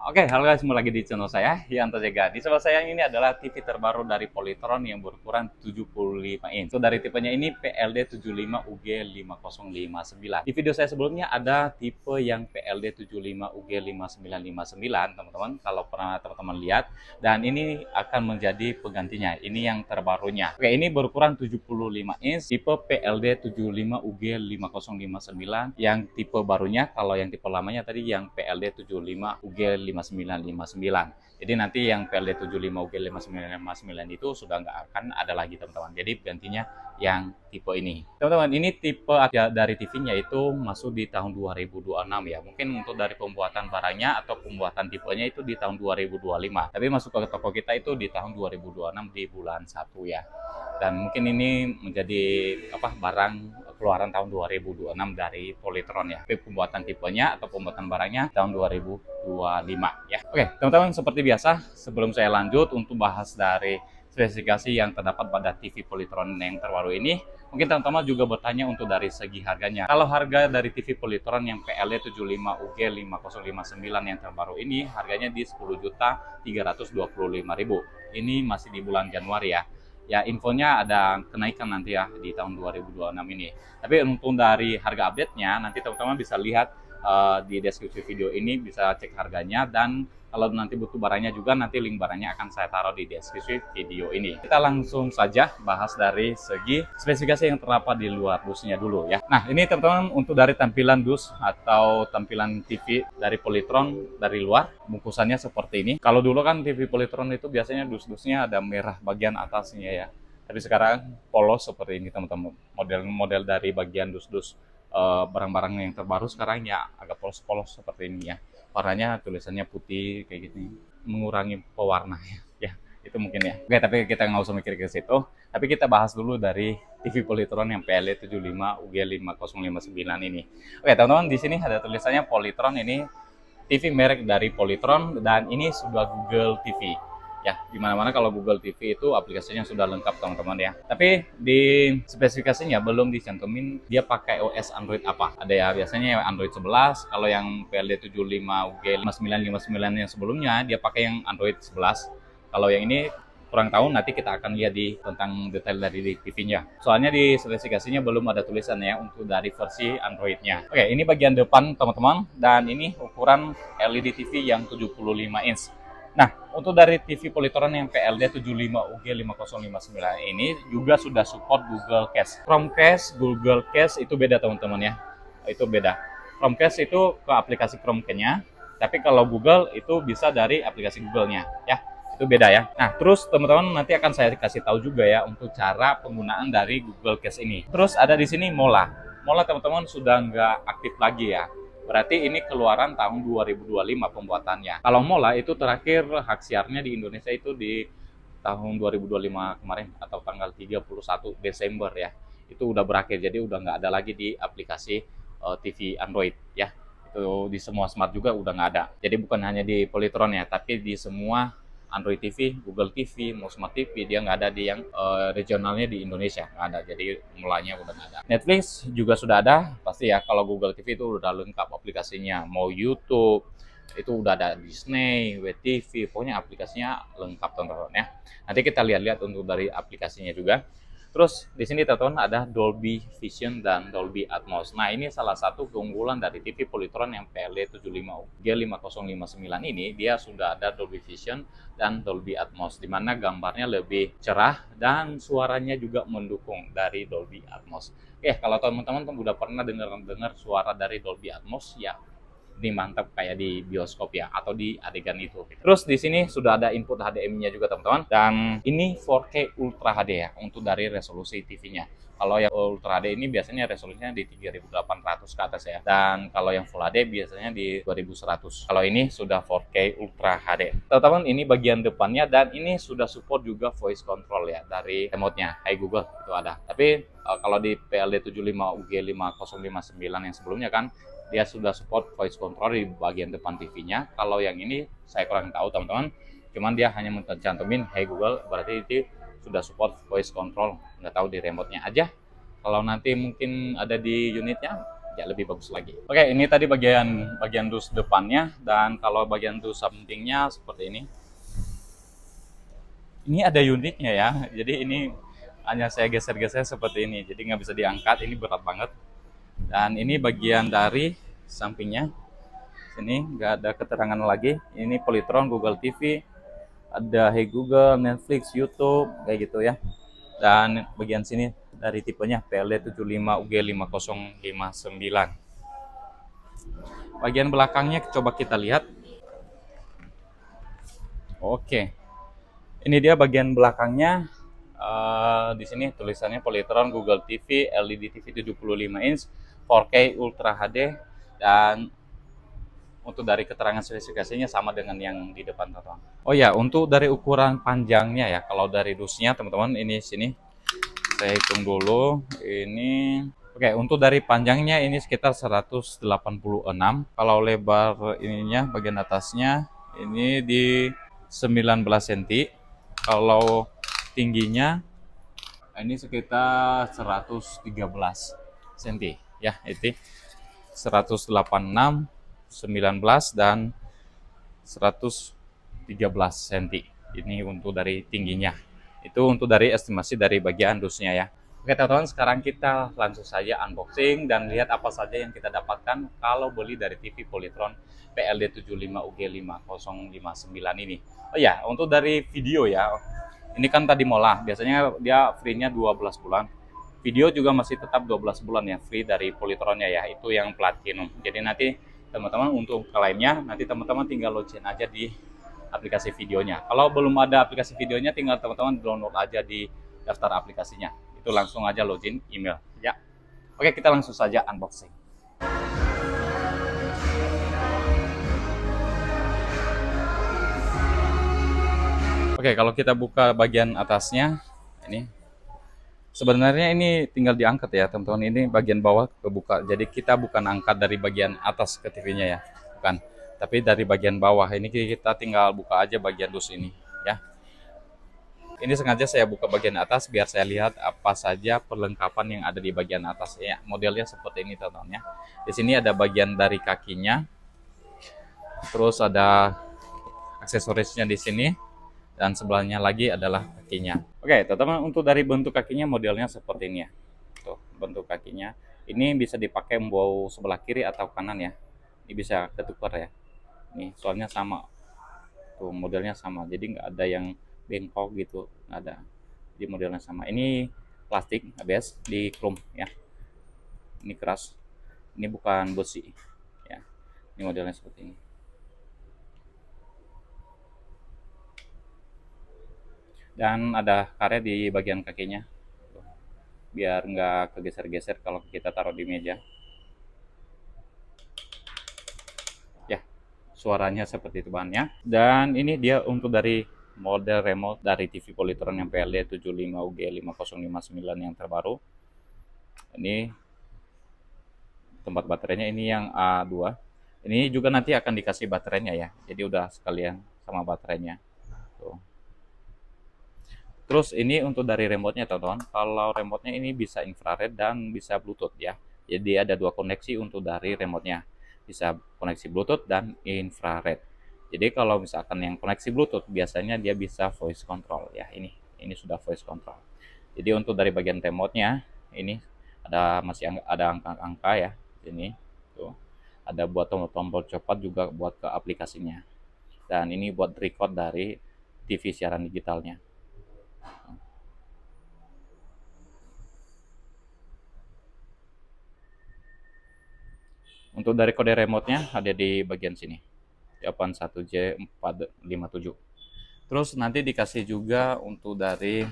Oke, halo guys, kembali lagi di channel saya, Yanto Jega. Di sebelah saya ini adalah TV terbaru dari Polytron yang berukuran 75 inch. Itu dari tipenya ini PLD 75 UG 5059. Di video saya sebelumnya ada tipe yang PLD 75 UG 5959, teman-teman. Kalau pernah teman-teman lihat, dan ini akan menjadi penggantinya. Ini yang terbarunya. Oke, ini berukuran 75 inch, tipe PLD 75 UG 5059. Yang tipe barunya, kalau yang tipe lamanya tadi yang PLD 75 UG 5959. Jadi nanti yang PLD 75 UG 5959 itu sudah nggak akan ada lagi, teman-teman. Jadi gantinya yang tipe ini. Teman-teman, ini tipe dari TV-nya itu masuk di tahun 2026 ya. Mungkin untuk dari pembuatan barangnya atau pembuatan tipenya itu di tahun 2025. Tapi masuk ke toko kita itu di tahun 2026 di bulan 1 ya. Dan mungkin ini menjadi barang keluaran tahun 2026 dari Polytron ya. Tapi pembuatan tipenya atau pembuatan barangnya tahun 2025 ya. Oke, teman-teman, seperti biasa sebelum saya lanjut untuk bahas dari spesifikasi yang terdapat pada TV Polytron yang terbaru ini, mungkin teman-teman juga bertanya untuk dari segi harganya. Kalau harga dari TV Polytron yang PLD 75 UG 5059 yang terbaru ini harganya di 10.325.000. Ini masih di bulan Januari ya. Ya, infonya ada kenaikan nanti ya di tahun 2026 ini. Tapi untuk dari harga update-nya nanti teman-teman bisa lihat di deskripsi video ini, bisa cek harganya, dan kalau nanti butuh barangnya juga nanti link barangnya akan saya taruh di deskripsi video ini. Kita langsung saja bahas dari segi spesifikasi yang terdapat di luar dusnya dulu ya. Nah, ini teman-teman untuk dari tampilan dus atau tampilan TV dari Polytron dari luar, bungkusannya seperti ini. Kalau dulu kan TV Polytron itu biasanya dus-dusnya ada merah bagian atasnya ya. Tapi sekarang polos seperti ini, teman-teman. Model-model dari bagian dus-dus barang-barang yang terbaru sekarang ya agak polos-polos seperti ini ya. Warnanya tulisannya putih kayak gitu, mengurangi pewarna ya. Itu mungkin ya. Oke, tapi kita nggak usah mikir ke situ. Tapi kita bahas dulu dari TV Polytron yang PLD 75 UG 5059 ini. Oke, teman-teman, di sini ada tulisannya Polytron. Ini TV merek dari Polytron dan ini sudah Google TV. Ya, dimana-mana kalau Google TV itu aplikasinya sudah lengkap, teman-teman ya. Tapi di spesifikasinya belum dicantumin dia pakai OS Android apa. Ada ya biasanya Android 11, kalau yang PLD 75 UG 5959 yang sebelumnya dia pakai yang Android 11. Kalau yang ini kurang tahu, nanti kita akan lihat di tentang detail dari TV-nya. Soalnya di spesifikasinya belum ada tulisannya untuk dari versi Android-nya. Oke, ini bagian depan, teman-teman, dan ini ukuran LED TV yang 75 inch. Nah, untuk dari TV Polytron yang PLD 75 UG 5059 ini juga sudah support Google Cast. Chromecast, Google Cast itu beda, teman-teman ya. Itu beda. Chromecast itu ke aplikasi Chromecast-nya, tapi kalau Google itu bisa dari aplikasi Google-nya ya. Itu beda ya. Nah, terus teman-teman nanti akan saya kasih tahu juga ya untuk cara penggunaan dari Google Cast ini. Terus ada di sini Mola. Mola, teman-teman, sudah nggak aktif lagi ya. Berarti ini keluaran tahun 2025 pembuatannya. Kalau Mola itu terakhir hak siarnya di Indonesia itu di tahun 2025 kemarin atau tanggal 31 Desember ya. Itu udah berakhir, jadi udah nggak ada lagi di aplikasi TV Android ya. Itu di semua smart juga udah nggak ada. Jadi bukan hanya di Polytron ya, tapi di semua Android TV, Google TV, mau Smart TV, dia nggak ada di yang regionalnya di Indonesia, nggak ada. Jadi mulanya udah nggak ada. Netflix juga sudah ada, pasti ya. Kalau Google TV itu udah lengkap aplikasinya, mau YouTube, itu udah ada Disney, WTV, pokoknya aplikasinya lengkap, teman-teman ya. Nanti kita lihat-lihat untuk dari aplikasinya juga. Terus di sini, teman-teman, ada Dolby Vision dan Dolby Atmos. Nah, ini salah satu keunggulan dari TV Polytron yang PLD 75 G5059 ini, dia sudah ada Dolby Vision dan Dolby Atmos, di mana gambarnya lebih cerah dan suaranya juga mendukung dari Dolby Atmos. Oke, kalau teman-teman udah pernah dengar suara dari Dolby Atmos ya, ini mantap kayak di bioskop ya, atau di adegan itu. Terus di sini sudah ada input HDMI-nya juga, teman-teman. Dan ini 4K Ultra HD ya untuk dari resolusi TV-nya. Kalau yang Ultra HD ini biasanya resolusinya di 3800 ke atas ya. Dan kalau yang Full HD biasanya di 2100. Kalau ini sudah 4K Ultra HD. Teman-teman, ini bagian depannya, dan ini sudah support juga voice control ya dari remote-nya. Hai Google, itu ada. Tapi kalau di PLD 75 UG 5059 yang sebelumnya kan dia sudah support voice control di bagian depan TV-nya. Kalau yang ini saya kurang tahu, teman-teman. Cuman dia hanya mencantumin Hey Google, berarti itu sudah support voice control. Nggak tahu di remote-nya aja. Kalau nanti mungkin ada di unitnya, ya lebih bagus lagi. Oke, ini tadi bagian dus depannya, dan kalau bagian dus sampingnya seperti ini. Ini ada uniknya ya, jadi ini hanya saya geser-geser seperti ini, jadi nggak bisa diangkat, ini berat banget. Dan ini bagian dari sampingnya, sini nggak ada keterangan lagi. Ini Polytron, Google TV, ada Hey Google, Netflix, YouTube, kayak gitu ya. Dan bagian sini dari tipenya PLD 75 UG5059. Bagian belakangnya coba kita lihat. Oke, ini dia bagian belakangnya. Di sini tulisannya Polytron Google TV LED TV 75 inch 4K Ultra HD, dan untuk dari keterangan spesifikasinya sama dengan yang di depan teman-teman. Oh ya, untuk dari ukuran panjangnya ya, kalau dari dusnya teman-teman ini sini saya hitung dulu. Ini oke, untuk dari panjangnya ini sekitar 186. Kalau lebar ininya bagian atasnya ini di 19 cm. Kalau tingginya ini sekitar 113 cm ya, itu 186, 19 dan 113 cm. Ini untuk dari tingginya. Itu untuk dari estimasi dari bagian dusnya ya. Oke teman-teman, sekarang kita langsung saja unboxing dan lihat apa saja yang kita dapatkan kalau beli dari TV Polytron PLD 75 UG5059 ini. Oh ya, untuk dari video ya, ini kan tadi mola, biasanya dia free-nya 12 bulan. Video juga masih tetap 12 bulan ya, free dari Polytron-nya ya, itu yang platinum. Jadi nanti teman-teman untuk klaimnya, nanti teman-teman tinggal login aja di aplikasi videonya. Kalau belum ada aplikasi videonya, tinggal teman-teman download aja di daftar aplikasinya. Itu langsung aja login email ya. Oke, kita langsung saja unboxing. Oke, kalau kita buka bagian atasnya, ini sebenarnya ini tinggal diangkat ya teman-teman. Ini bagian bawah kebuka, jadi kita bukan angkat dari bagian atas ke TV-nya ya, bukan. Tapi dari bagian bawah ini kita tinggal buka aja bagian dus ini ya. Ini sengaja saya buka bagian atas biar saya lihat apa saja perlengkapan yang ada di bagian atas ya. Modelnya seperti ini teman-teman ya. Di sini ada bagian dari kakinya, terus ada aksesorisnya di sini, dan sebelahnya lagi adalah kakinya. Oke, teman-teman, untuk dari bentuk kakinya modelnya seperti ini ya. Tuh, bentuk kakinya. Ini bisa dipakai membawa sebelah kiri atau kanan ya. Ini bisa ketukar ya. Nih, soalnya sama. Tuh, modelnya sama. Jadi nggak ada yang bengkok gitu, nggak ada. Jadi modelnya sama. Ini plastik ABS di chrome ya. Ini keras. Ini bukan besi ya. Ini modelnya seperti ini. Dan ada karet di bagian kakinya biar nggak kegeser-geser kalau kita taruh di meja ya. Suaranya seperti itu bahannya. Dan ini dia untuk dari model remote dari TV Polytron yang PLD 75 UG5059 yang terbaru. Ini tempat baterainya, ini yang A2. Ini juga nanti akan dikasih baterainya ya, jadi udah sekalian sama baterainya tuh. Terus ini untuk dari remote-nya teman-teman. Kalau remote-nya ini bisa infrared dan bisa Bluetooth ya. Jadi ada dua koneksi untuk dari remote-nya. Bisa koneksi Bluetooth dan infrared. Jadi kalau misalkan yang koneksi Bluetooth biasanya dia bisa voice control ya. Ini sudah voice control. Jadi untuk dari bagian remote-nya ini masih ada angka-angka ya. Ini tuh. Ada buat tombol-tombol cepat juga buat ke aplikasinya. Dan ini buat record dari TV siaran digitalnya. Untuk dari kode remote-nya ada di bagian sini, 81J457. Terus nanti dikasih juga untuk dari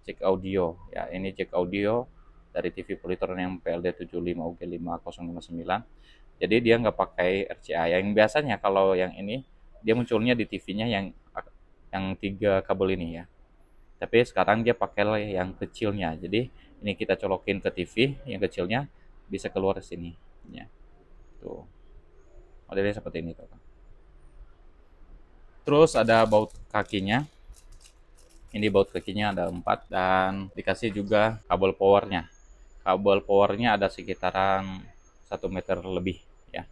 jack audio ya. Ini jack audio dari TV Polytron yang PLD 75 UG5059. Jadi dia nggak pakai RCA. Yang biasanya kalau yang ini dia munculnya di TV-nya yang 3 kabel ini ya. Tapi sekarang dia pakai yang kecilnya. Jadi ini kita colokin ke TV yang kecilnya, bisa keluar ke sini ya. Tuh. Modelnya seperti ini tuh. Terus ada baut kakinya. Ini baut kakinya ada 4 dan dikasih juga kabel powernya. Kabel powernya ada sekitaran 1 meter lebih ya,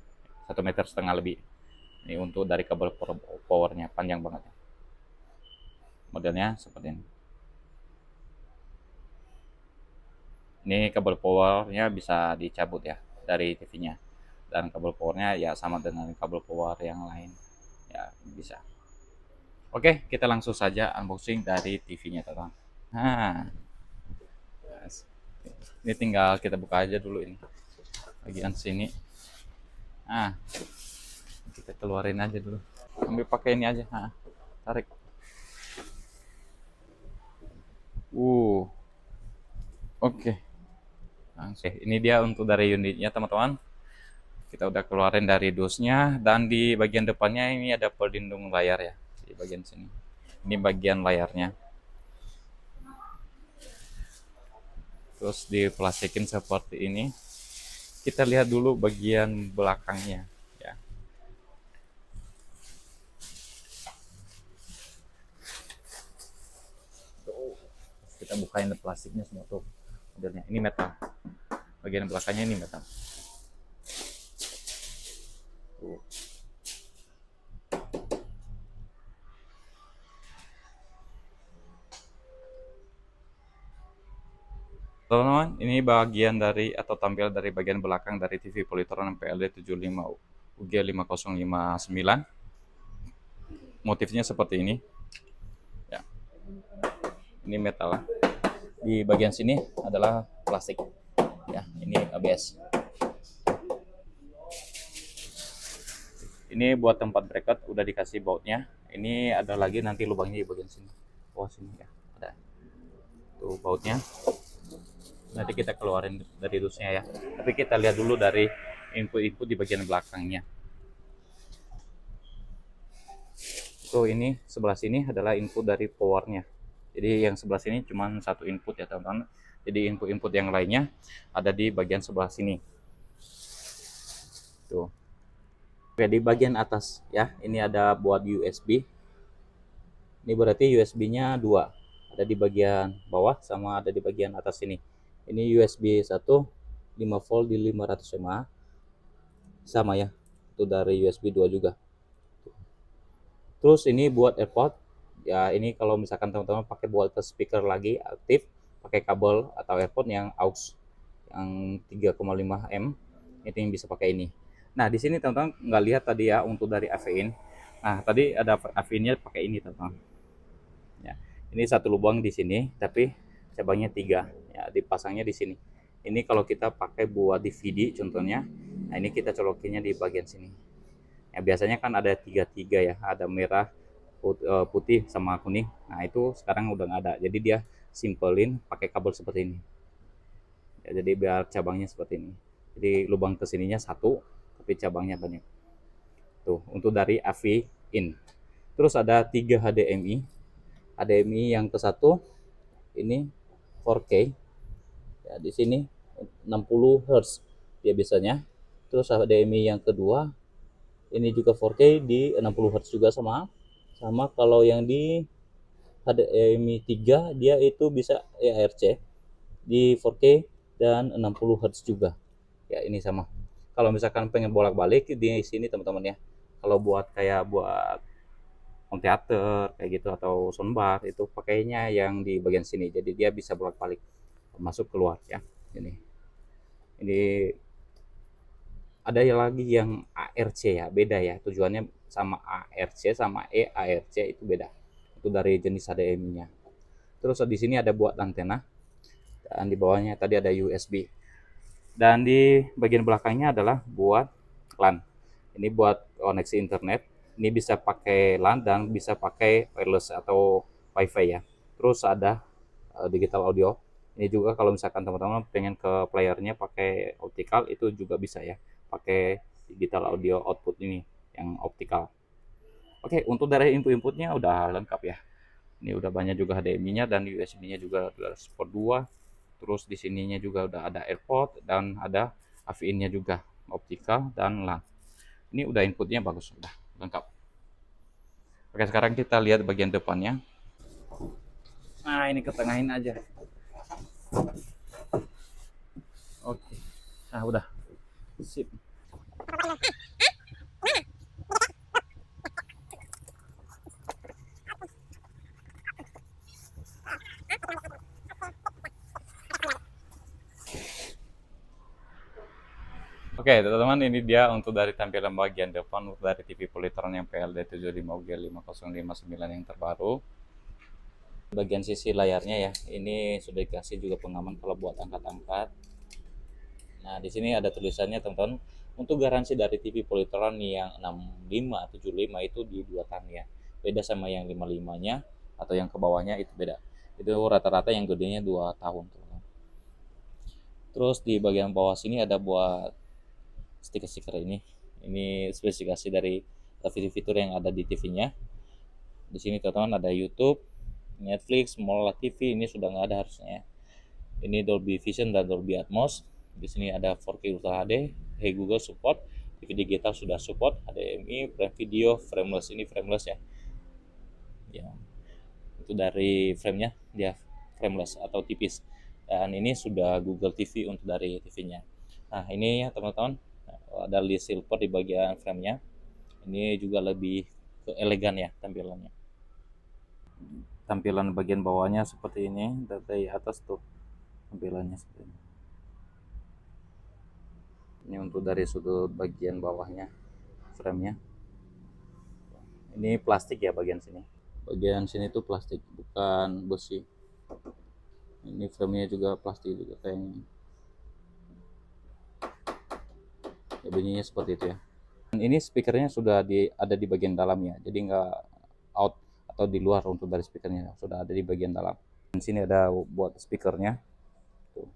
1,5 meter lebih. Ini untuk dari kabel powernya, panjang banget ya. Modelnya seperti ini. Ini kabel powernya bisa dicabut ya dari TV-nya, dan kabel powernya ya sama dengan kabel power yang lain ya, bisa. Oke, kita langsung saja unboxing dari TV-nya, teman. Nah, ini tinggal kita buka aja dulu ini bagian sini. Nah, kita keluarin aja dulu. Ambil pakai ini aja. Nah, tarik. Oke. Langsung. Ini dia untuk dari unitnya, teman-teman. Kita udah keluarin dari dusnya, dan di bagian depannya ini ada pelindung layar ya, di bagian sini. Ini bagian layarnya. Terus diplastikin seperti ini. Kita lihat dulu bagian belakangnya ya. Kita bukain plastiknya semua tuh. Modelnya ini metal. Bagian belakangnya ini metal. Tuh. Teman-teman, ini bagian dari atau tampil dari bagian belakang dari TV Polytron PLD 75 UG5059. Motifnya seperti ini. Ya. Ini metal. Di bagian sini adalah plastik. Ya, ini ABS. Ini buat tempat bracket udah dikasih bautnya. Ini ada lagi nanti lubangnya di bagian sini. Oh, sini ya. Ada. Tuh bautnya. Nanti kita keluarin dari dusnya ya. Tapi kita lihat dulu dari input-input di bagian belakangnya. Tuh ini sebelah sini adalah input dari powernya. Jadi yang sebelah sini cuma satu input ya, teman-teman. Jadi input-input yang lainnya ada di bagian sebelah sini. Tuh. Oke, di bagian atas ya, ini ada buat USB. Ini berarti USB-nya 2. Ada di bagian bawah sama ada di bagian atas sini. Ini USB 1 5 volt di 500 mAh. Sama ya. Itu dari USB 2 juga. Terus ini buat AirPod. Ya, ini kalau misalkan teman-teman pakai buat speaker lagi aktif, pakai kabel atau AirPod yang aux yang 3,5 M, itu yang bisa pakai ini. Nah, di sini teman-teman nggak lihat tadi ya untuk dari AV-in. Nah, tadi ada AV-in-nya pakai ini, teman-teman. Ya, ini satu lubang di sini, tapi cabangnya 3. Ya, dipasangnya di sini. Ini kalau kita pakai buat DVD contohnya. Nah, ini kita colokinnya di bagian sini. Ya, biasanya kan ada 3 ya, ada merah, putih sama kuning. Nah, itu sekarang udah nggak ada. Jadi dia simpelin pakai kabel seperti ini. Ya, jadi biar cabangnya seperti ini. Jadi lubang kesininya 1, tapi cabangnya banyak. Tuh, untuk dari AV in. Terus ada 3 HDMI. HDMI yang ke satu ini 4K. Ya, di sini 60 Hz dia biasanya. Terus HDMI yang kedua ini juga 4K di 60 Hz juga sama. Sama kalau yang di HDMI 3 dia itu bisa ARC di 4K dan 60 Hz juga. Ya, ini sama. Kalau misalkan pengen bolak-balik di sini teman-teman ya. Kalau buat kayak buat home theater kayak gitu atau soundbar itu pakainya yang di bagian sini. Jadi dia bisa bolak-balik masuk keluar ya. Ini ada lagi yang ARC ya, beda ya. Tujuannya sama ARC sama EARC itu beda. Itu dari jenis HDMI-nya. Terus di sini ada buat antena. Dan di bawahnya tadi ada USB. Dan di bagian belakangnya adalah buat LAN. Ini buat koneksi internet. Ini bisa pakai LAN dan bisa pakai wireless atau WiFi ya. Terus ada digital audio. Ini juga kalau misalkan teman-teman pengen ke playernya pakai optical itu juga bisa ya. Pakai digital audio output ini yang optical. Oke, untuk dari input-inputnya udah lengkap ya. Ini udah banyak juga HDMI-nya dan USB-nya juga udah support 2. Terus di sininya juga udah ada AirPod dan ada AV-in-nya juga, optical dan LAN. Ini udah inputnya bagus, udah lengkap. Oke, sekarang kita lihat bagian depannya. Nah, ini ketengahin aja. Oke. Nah, udah. Sip. Oke, teman-teman, ini dia untuk dari tampilan bagian depan untuk dari TV Polytron yang PLD 75UG5059 yang terbaru. Bagian sisi layarnya ya, ini sudah dikasih juga pengaman kalau buat angkat-angkat. Nah, di sini ada tulisannya teman-teman, untuk garansi dari TV Polytron yang 65, 75 itu di 2 tahun ya. Beda sama yang 55-nya atau yang ke bawahnya itu beda. Itu rata-rata yang gedenya 2 tahun, teman-teman. Terus di bagian bawah sini ada buat stiker-stiker ini. Ini spesifikasi dari fitur-fitur yang ada di TV-nya. Di sini teman-teman ada YouTube, Netflix, Mola TV ini sudah nggak ada harusnya. Ini Dolby Vision dan Dolby Atmos. Di sini ada 4K Ultra HD, Hey Google support, TV digital sudah support, HDMI, frame video, frameless ini frameless ya. Ya, itu dari framenya dia frameless atau tipis. Dan ini sudah Google TV untuk dari TV-nya. Nah ini ya teman-teman, ada list silver di bagian framenya. Ini juga lebih ke elegan ya tampilannya. Tampilan bagian bawahnya seperti ini, dari atas tuh tampilannya seperti ini. Ini untuk dari sudut bagian bawahnya framenya. Ini plastik ya bagian sini. Bagian sini tuh plastik, bukan besi. Ini framenya juga plastik juga kayaknya. Ya, bunyinya seperti itu ya. Dan ini speakernya sudah ada di bagian dalamnya, jadi nggak out atau di luar untuk dari speakernya, sudah ada di bagian dalam. Di sini ada buat speakernya. Tuh.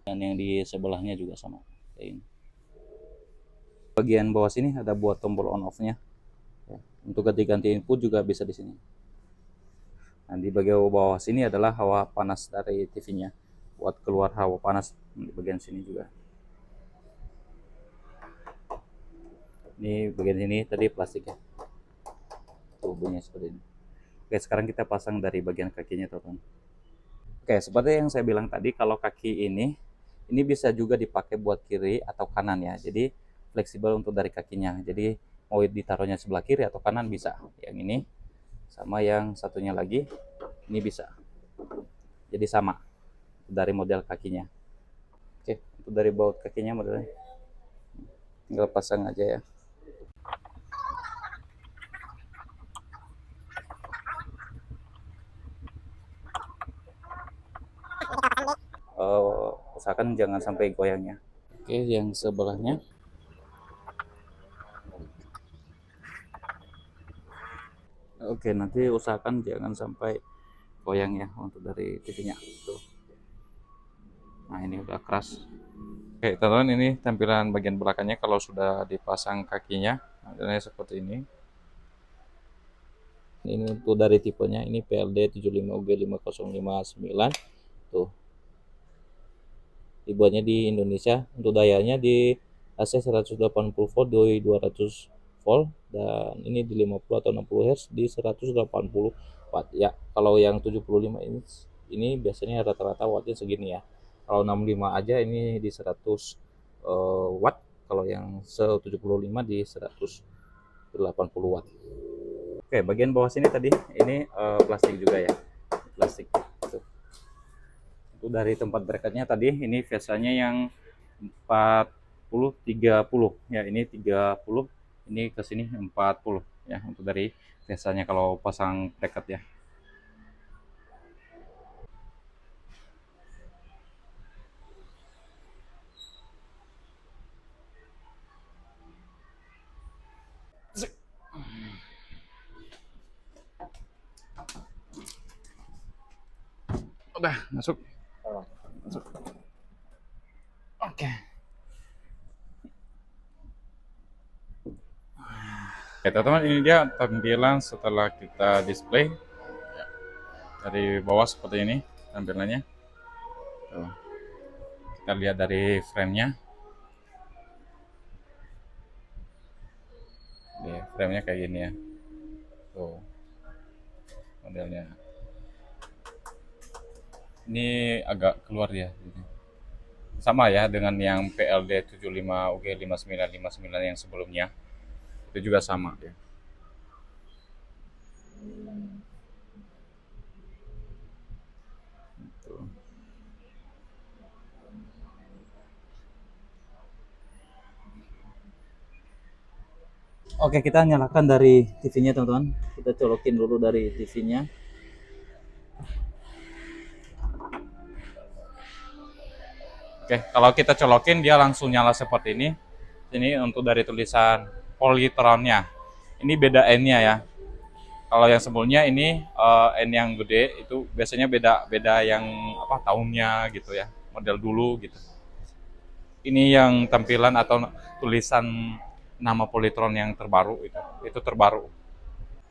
Dan yang di sebelahnya juga sama kayak ini. Bagian bawah sini ada buat tombol on off-nya. Ya. Untuk ganti-ganti input juga bisa di sini. Nah, di bagian bawah sini adalah hawa panas dari TV-nya. Buat keluar hawa panas di bagian sini juga. Ini bagian ini tadi plastik ya. Tuh bunyinya seperti ini. Oke, sekarang kita pasang dari bagian kakinya, teman-teman. Oke, seperti yang saya bilang tadi, kalau kaki ini bisa juga dipakai buat kiri atau kanan ya. Jadi fleksibel untuk dari kakinya. Jadi mau ditaruhnya sebelah kiri atau kanan bisa. Yang ini sama yang satunya lagi ini bisa. Jadi sama dari model kakinya. Oke, untuk dari baut kakinya modelnya tinggal pasang aja ya. Usahakan jangan sampai goyangnya. Oke, yang sebelahnya. Oke, nanti usahakan jangan sampai goyang ya untuk dari TV-nya. Tuh. Nah, ini udah keras. Oke, teman-teman, ini tampilan bagian belakangnya kalau sudah dipasang kakinya. Nah, seperti ini. Ini untuk dari tipenya, ini PLD 75UG5059. Tuh. Dibuatnya di Indonesia. Untuk dayanya di AC 180 volt di 200 volt, dan ini di 50 atau 60 Hz di 180 watt ya. Kalau yang 75 ini biasanya rata-rata wattnya segini ya. Kalau 65 aja ini di 100 watt, kalau yang 75 di 180 watt. Oke, bagian bawah sini tadi ini plastik juga ya, plastik. Tuh. Itu dari tempat bracketnya tadi, ini biasanya yang 40 30 ya, ini 30, ini ke sini 40 ya untuk dari biasanya kalau pasang bracket ya. Udah masuk. Masuk. Oke. Oke, teman-teman, ini dia tampilan setelah kita display. Dari bawah seperti ini tampilannya. Tuh. Kita lihat dari framenya. Framenya kayak gini ya. Tuh. Modelnya. Ini agak keluar ya. sama ya dengan yang PLD 75 UG 5959 yang sebelumnya. Itu juga sama ya. Tuh. Oke, kita nyalakan dari TV-nya teman-teman. Kita colokin dulu dari TV-nya. Oke, kalau kita colokin dia langsung nyala seperti ini. Ini untuk dari tulisan Polytron-nya. Ini beda N-nya ya. Kalau yang sebelumnya ini N yang gede itu biasanya beda yang apa tahunnya gitu ya, model dulu gitu. Ini yang tampilan atau tulisan nama Polytron yang terbaru itu terbaru.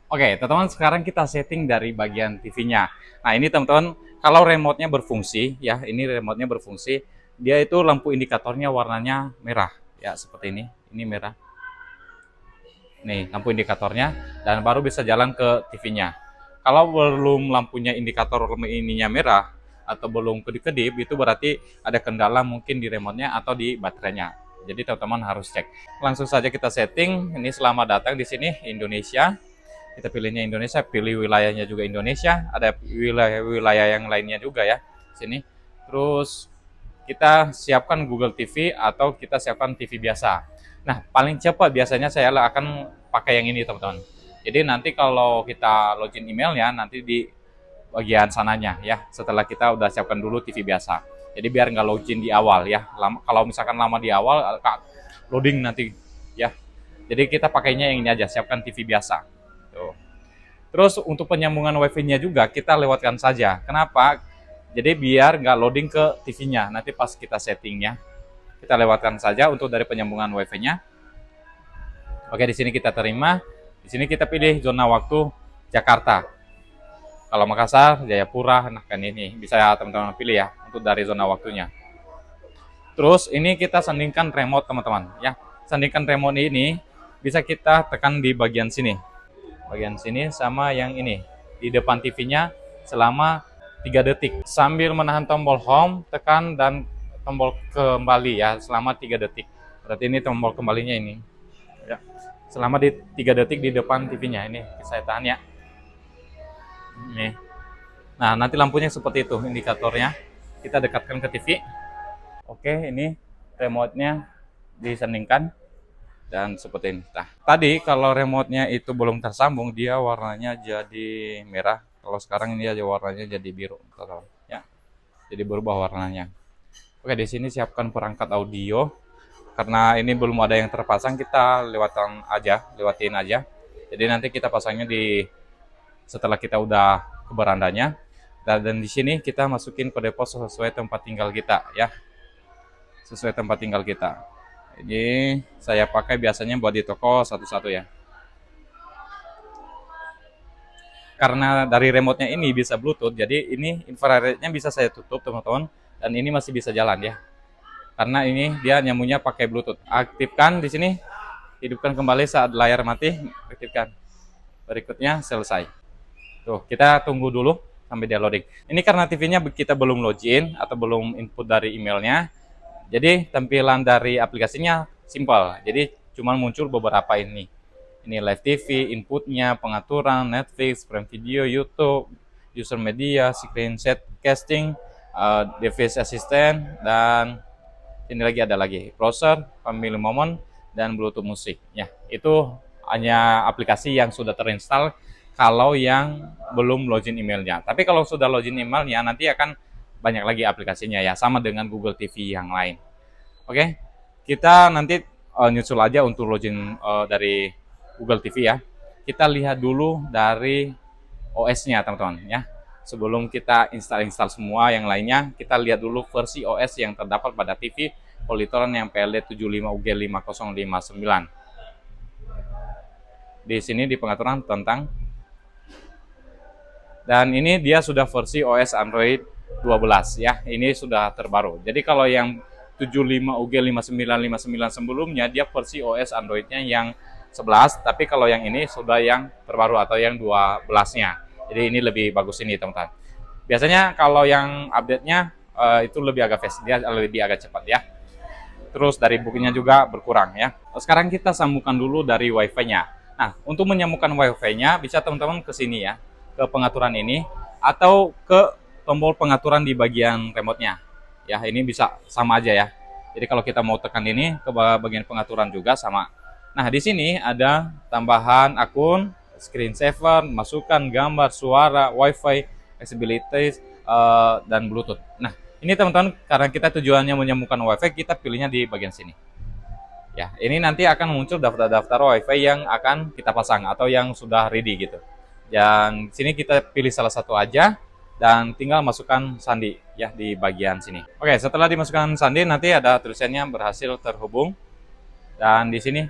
Oke, teman-teman sekarang kita setting dari bagian TV-nya. Nah ini teman-teman, kalau remote-nya berfungsi ya, ini remote-nya berfungsi, dia itu lampu indikatornya warnanya merah ya seperti ini. Ini merah. Nih lampu indikatornya dan baru bisa jalan ke TV-nya. Kalau belum lampunya indikator ininya merah atau belum kedip-kedip itu berarti ada kendala mungkin di remote-nya atau di baterainya. Jadi teman-teman harus cek. Langsung saja kita setting. Ini selamat datang di sini Indonesia. Kita pilihnya Indonesia, pilih wilayahnya juga Indonesia. Ada wilayah-wilayah yang lainnya juga ya sini. Terus kita siapkan Google TV atau kita siapkan TV biasa. Nah, paling cepat biasanya saya akan pakai yang ini, teman-teman. Jadi nanti kalau kita login emailnya, nanti di bagian sananya ya, setelah kita udah siapkan dulu TV biasa. Jadi biar nggak login di awal ya. Kalau misalkan lama di awal, loading nanti ya. Jadi kita pakainya yang ini aja, siapkan TV biasa. Tuh. Terus untuk penyambungan WiFi-nya juga kita lewatkan saja. Kenapa? Jadi biar nggak loading ke TV-nya. Nanti pas kita settingnya, kita lewatkan saja untuk dari penyambungan WiFi-nya. Oke, di sini kita terima. Di sini kita pilih zona waktu Jakarta. Kalau Makassar, Jayapura, nah kan ini bisa teman-teman pilih ya untuk dari zona waktunya. Terus ini kita sandingkan remote teman-teman ya. Sandingkan remote ini bisa kita tekan di bagian sini. Bagian sini sama yang ini. Di depan TV-nya selama 3 detik. Sambil menahan tombol home, tekan dan tombol kembali ya selama 3 detik. Berarti ini tombol kembalinya ini. Ya. Selama di 3 detik di depan TV-nya. Ini saya tahan ya. Nih. Nah, nanti lampunya seperti itu indikatornya. Kita dekatkan ke TV. Oke, ini remote-nya disandingkan dan seperti ini. Nah, tadi kalau remote-nya itu belum tersambung, dia warnanya jadi merah. Kalau sekarang ini aja warnanya jadi biru, ya. Jadi berubah warnanya. Oke, di sini siapkan perangkat audio. Karena ini belum ada yang terpasang, kita lewatin aja. Jadi nanti kita pasangnya setelah kita udah ke berandanya. Dan di sini kita masukin kode pos sesuai tempat tinggal kita, ya. Sesuai tempat tinggal kita. Jadi saya pakai biasanya buat di toko satu-satu ya. Karena dari remote-nya ini bisa Bluetooth, jadi ini infrarednya bisa saya tutup teman-teman, dan ini masih bisa jalan ya. Karena ini dia nyambungnya pakai Bluetooth. Aktifkan di sini, hidupkan kembali saat layar mati, aktifkan. Berikutnya selesai. Tuh, kita tunggu dulu sampai dia loading. Ini karena TV-nya kita belum login atau belum input dari emailnya, jadi tampilan dari aplikasinya simpel. Jadi cuma muncul beberapa ini. Ini live TV, inputnya, pengaturan, Netflix, Prime Video, YouTube, user media, screen set casting, device assistant, dan ini ada lagi browser, family moment, dan Bluetooth musik. Ya, itu hanya aplikasi yang sudah terinstall kalau yang belum login emailnya. Tapi kalau sudah login emailnya, nanti akan banyak lagi aplikasinya ya, sama dengan Google TV yang lain. Oke, kita nanti nyusul aja untuk login dari Google TV ya. Kita lihat dulu dari OS-nya teman-teman ya. Sebelum kita install semua yang lainnya, kita lihat dulu versi OS yang terdapat pada TV Polytron yang PLD 75UG5059. Di sini di pengaturan tentang, dan ini dia sudah versi OS Android 12 ya. Ini sudah terbaru. Jadi kalau yang 75UG5959 sebelumnya dia versi OS Android-nya yang 11, tapi kalau yang ini sudah yang terbaru atau yang 12-nya. Jadi ini lebih bagus ini teman-teman. Biasanya kalau yang update-nya itu lebih agak fast, dia lebih agak cepat ya. Terus dari bookingnya juga berkurang ya. Sekarang kita sambungkan dulu dari wifi-nya. Nah, untuk menyambungkan wifi-nya bisa teman-teman ke sini ya, ke pengaturan ini, atau ke tombol pengaturan di bagian remote-nya. Ya, ini bisa sama aja ya. Jadi kalau kita mau tekan ini ke bagian pengaturan juga sama. Nah, di sini ada tambahan akun, screensaver, masukkan gambar, suara, wifi, accessibility, dan bluetooth. Nah, ini teman-teman karena kita tujuannya menyambungkan wifi, kita pilihnya di bagian sini. Ya, ini nanti akan muncul daftar-daftar wifi yang akan kita pasang atau yang sudah ready gitu. Dan sini kita pilih salah satu aja dan tinggal masukkan sandi ya di bagian sini. Oke, setelah dimasukkan sandi nanti ada tulisannya berhasil terhubung dan di sini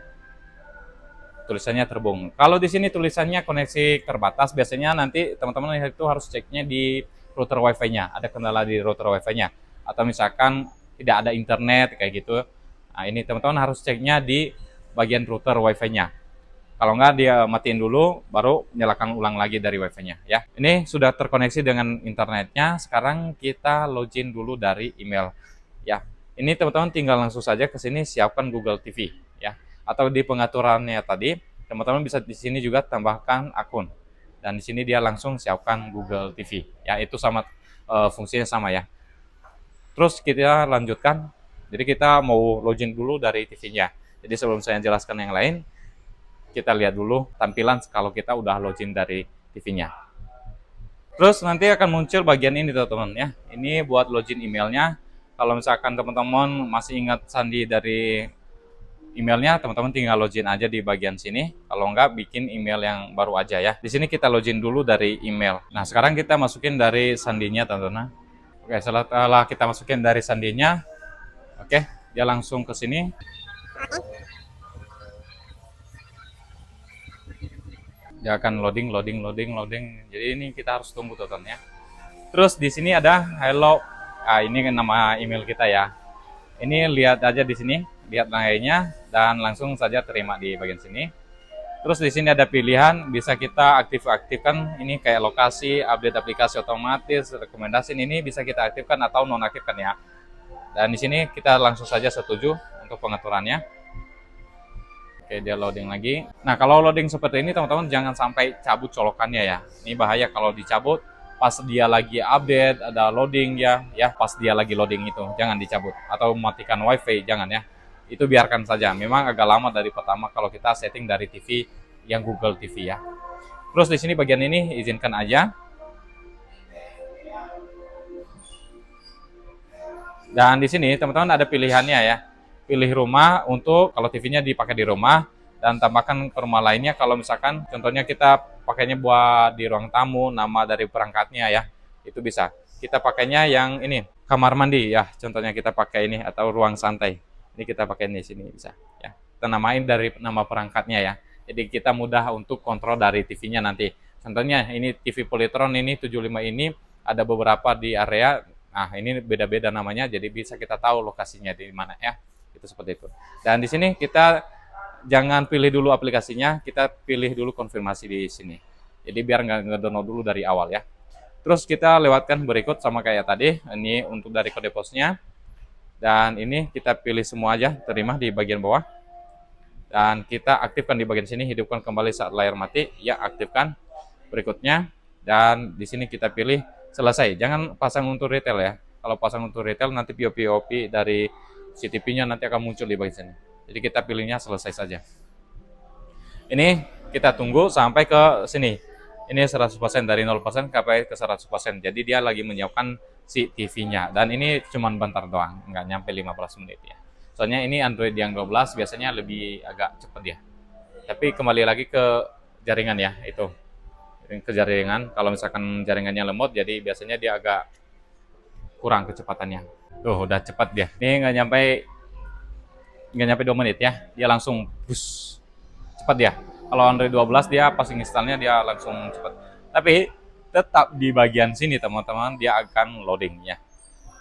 tulisannya terhubung. Kalau di sini tulisannya koneksi terbatas, biasanya nanti teman-teman itu harus ceknya di router wifi-nya. Ada kendala di router wifi-nya atau misalkan tidak ada internet kayak gitu. Nah, ini teman-teman harus ceknya di bagian router wifi-nya. Kalau nggak dia matiin dulu, baru nyalakan ulang lagi dari wifi-nya ya. Ini sudah terkoneksi dengan internetnya. Sekarang kita login dulu dari email ya. Ini teman-teman tinggal langsung saja ke sini siapkan Google TV ya. Atau di pengaturannya tadi, teman-teman bisa di sini juga tambahkan akun. Dan di sini dia langsung siapkan Google TV ya. Itu sama fungsinya sama ya. Terus kita lanjutkan. Jadi kita mau login dulu dari TV-nya. Jadi sebelum saya jelaskan yang lain, kita lihat dulu tampilan kalau kita udah login dari TV-nya. Terus nanti akan muncul bagian ini teman-teman ya. Ini buat login emailnya. Kalau misalkan teman-teman masih ingat sandi dari emailnya, teman-teman tinggal login aja di bagian sini. Kalau enggak, bikin email yang baru aja ya. Di sini kita login dulu dari email. Nah, sekarang kita masukin dari sandinya teman-teman. Oke, setelah kita masukin dari sandinya, oke, dia langsung ke sini. Dia akan loading. Jadi ini kita harus tunggu teman-teman ya. Terus di sini ada hello. Ah, ini nama email kita ya. Ini lihat aja di sini, lihat nilainya dan langsung saja terima di bagian sini. Terus di sini ada pilihan, bisa kita aktifkan ini kayak lokasi, update aplikasi otomatis, rekomendasi ini bisa kita aktifkan atau nonaktifkan ya. Dan di sini kita langsung saja setuju untuk pengaturannya. Oke, dia loading lagi. Nah, kalau loading seperti ini teman-teman jangan sampai cabut colokannya ya. Ini bahaya kalau dicabut pas dia lagi update, ada loading ya, pas dia lagi loading itu jangan dicabut atau matikan wifi jangan ya. Itu biarkan saja. Memang agak lama dari pertama kalau kita setting dari TV yang Google TV ya. Terus di sini bagian ini izinkan aja. Dan di sini teman-teman ada pilihannya ya. Pilih rumah untuk kalau TV-nya dipakai di rumah dan tambahkan ke rumah lainnya kalau misalkan contohnya kita pakainya buat di ruang tamu, nama dari perangkatnya ya. Itu bisa. Kita pakainya yang ini, kamar mandi ya. Contohnya kita pakai ini atau ruang santai. Ini kita pakai di sini bisa ya. Kita namain dari nama perangkatnya ya. Jadi kita mudah untuk kontrol dari TV-nya nanti. Contohnya ini TV Polytron ini 75 ini ada beberapa di area. Nah, ini beda-beda namanya jadi bisa kita tahu lokasinya di mana ya. Itu seperti itu. Dan di sini kita jangan pilih dulu aplikasinya, kita pilih dulu konfirmasi di sini. Jadi biar nggak download dulu dari awal ya. Terus kita lewatkan berikut sama kayak tadi. Ini untuk dari kode posnya. Dan ini kita pilih semua aja, terima di bagian bawah. Dan kita aktifkan di bagian sini, hidupkan kembali saat layar mati. Ya, aktifkan berikutnya. Dan di sini kita pilih selesai. Jangan pasang untuk retail ya. Kalau pasang untuk retail nanti POP dari CTP-nya nanti akan muncul di bagian sini. Jadi kita pilihnya selesai saja. Ini kita tunggu sampai ke sini. Ini 100% dari 0% sampai ke 100%. Jadi dia lagi menyiapkan si TV-nya. Dan ini cuma bentar doang, nggak nyampe 15 menit ya. Soalnya ini Android yang 12 biasanya lebih agak cepat ya. Tapi kembali lagi ke jaringan ya, itu. Ke jaringan, kalau misalkan jaringannya lemot, jadi biasanya dia agak kurang kecepatannya. Tuh, udah cepat dia. Ini nggak nyampe 2 menit ya. Dia langsung bus. Cepat dia. Kalau Android 12 dia pas installnya dia langsung cepat. Tapi tetap di bagian sini teman-teman dia akan loading ya.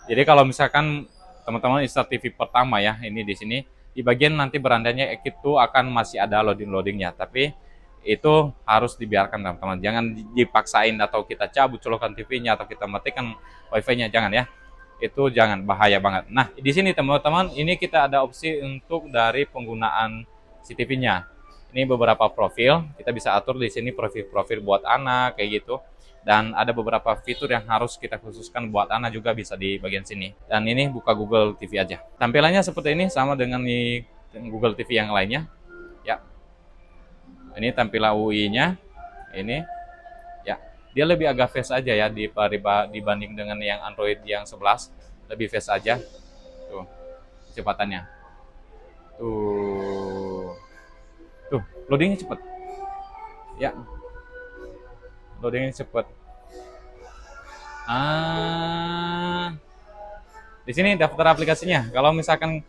Jadi kalau misalkan teman-teman install TV pertama ya, ini di sini di bagian nanti berandanya itu akan masih ada loadingnya. Tapi itu harus dibiarkan teman-teman. Jangan dipaksain atau kita cabut colokan TV-nya atau kita matikan wifi-nya, jangan ya. itu jangan, bahaya banget. Nah, di sini teman-teman, ini kita ada opsi untuk dari penggunaan CCTV-nya. Ini beberapa profil, kita bisa atur di sini profil-profil buat anak kayak gitu. Dan ada beberapa fitur yang harus kita khususkan buat anak juga bisa di bagian sini. Dan ini buka Google TV aja. Tampilannya seperti ini, sama dengan di Google TV yang lainnya. Ya, ini tampilan UI-nya. Ini, ya, dia lebih agak fast aja ya dibanding dengan yang Android yang 11, lebih fast aja. Tuh, kecepatannya. Tuh. Tuh, loadingnya cepet. Ya, loadingnya cepet. Di sini daftar aplikasinya. Kalau misalkan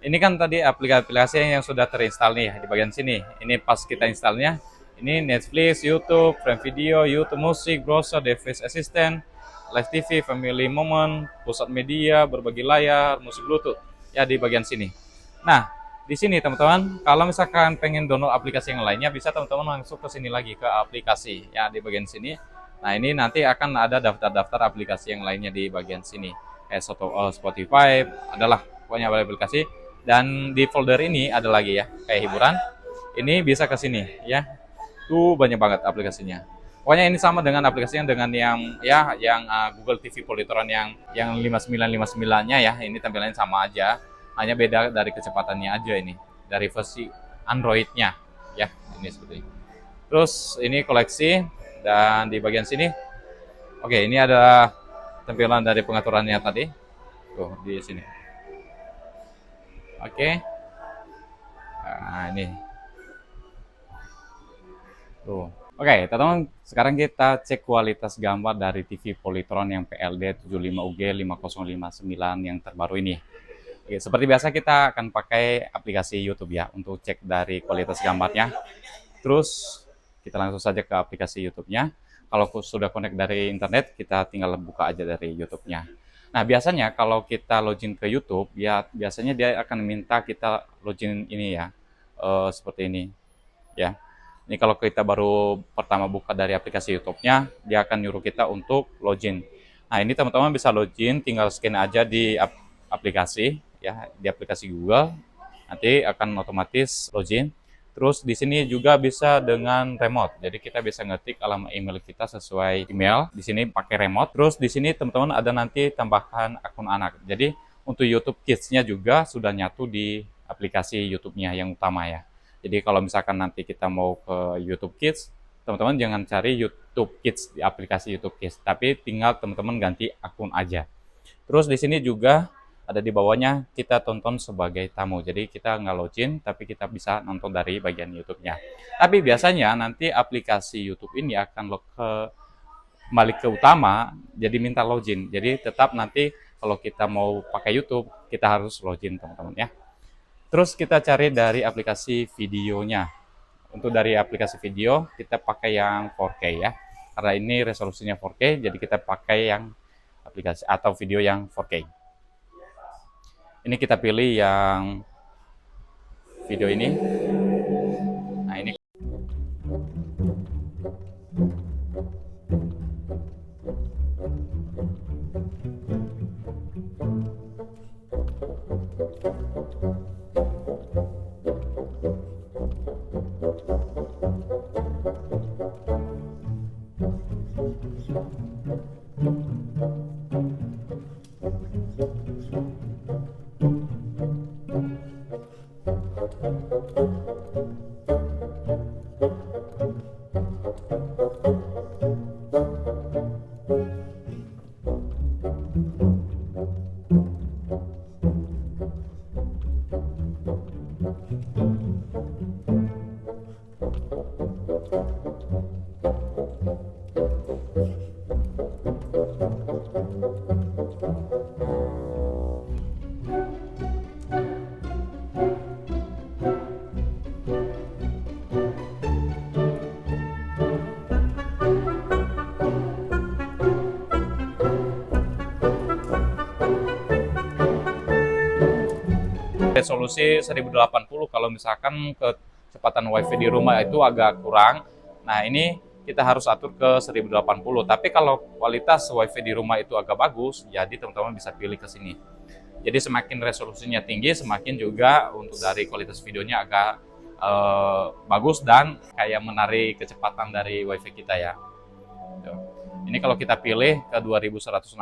ini kan tadi aplikasi yang sudah terinstall nih di bagian sini. Ini pas kita installnya, ini Netflix, YouTube, Prime Video, YouTube Musik, browser, device assistant, Live TV, Family Moment, pusat media, berbagi layar, musik Bluetooth. Ya di bagian sini. Nah, di sini teman-teman, kalau misalkan pengen download aplikasi yang lainnya, bisa teman-teman langsung ke sini lagi ke aplikasi ya di bagian sini. Nah, ini nanti akan ada daftar-daftar aplikasi yang lainnya di bagian sini. Kayak Spotify, adalah pokoknya aplikasi. Dan di folder ini ada lagi ya, kayak hiburan. Ini bisa ke sini ya. Tuh banyak banget aplikasinya. Pokoknya ini sama dengan aplikasinya dengan yang ya Google TV Polytron yang 5959-nya ya. Ini tampilannya sama aja. Hanya beda dari kecepatannya aja ini. Dari versi Android-nya ya. Ini seperti ini. Terus ini koleksi, dan di bagian sini oke, ini ada tampilan dari pengaturannya tadi. Tuh di sini. Oke. Nah, ini. Tuh. Oke, teman-teman, sekarang kita cek kualitas gambar dari TV Polytron yang PLD 75UG 5059 yang terbaru ini. Oke, seperti biasa kita akan pakai aplikasi YouTube ya untuk cek dari kualitas gambarnya. Terus kita langsung saja ke aplikasi YouTube-nya. Kalau sudah connect dari internet, kita tinggal buka aja dari YouTube-nya. Nah, biasanya kalau kita login ke YouTube, ya biasanya dia akan minta kita login ini ya, seperti ini ya. Ini kalau kita baru pertama buka dari aplikasi YouTube-nya, dia akan nyuruh kita untuk login. Nah, ini teman-teman bisa login, tinggal scan aja di aplikasi ya, di aplikasi Google. Nanti akan otomatis login. Terus di sini juga bisa dengan remote. Jadi kita bisa ngetik alamat email kita sesuai email. Di sini pakai remote. Terus di sini teman-teman ada nanti tambahkan akun anak. Jadi untuk YouTube Kids-nya juga sudah nyatu di aplikasi YouTube-nya yang utama ya. Jadi kalau misalkan nanti kita mau ke YouTube Kids, teman-teman jangan cari YouTube Kids di aplikasi YouTube Kids, tapi tinggal teman-teman ganti akun aja. Terus di sini juga ada di bawahnya kita tonton sebagai tamu. Jadi kita nggak login, tapi kita bisa nonton dari bagian YouTube-nya. Tapi biasanya nanti aplikasi YouTube ini akan kembali ke utama, jadi minta login. Jadi tetap nanti kalau kita mau pakai YouTube, kita harus login teman-teman ya. Terus kita cari dari aplikasi videonya. Untuk dari aplikasi video, kita pakai yang 4K ya. Karena ini resolusinya 4K, jadi kita pakai yang aplikasi atau video yang 4K. Ini kita pilih yang video ini. Nah, ini resolusi 1080 kalau misalkan kecepatan WiFi di rumah itu agak kurang. Nah, ini kita harus atur ke 1080. Tapi kalau kualitas WiFi di rumah itu agak bagus, jadi teman-teman bisa pilih ke sini. Jadi semakin resolusinya tinggi, semakin juga untuk dari kualitas videonya agak bagus dan kayak menarik kecepatan dari WiFi kita ya. Ini kalau kita pilih ke 2160,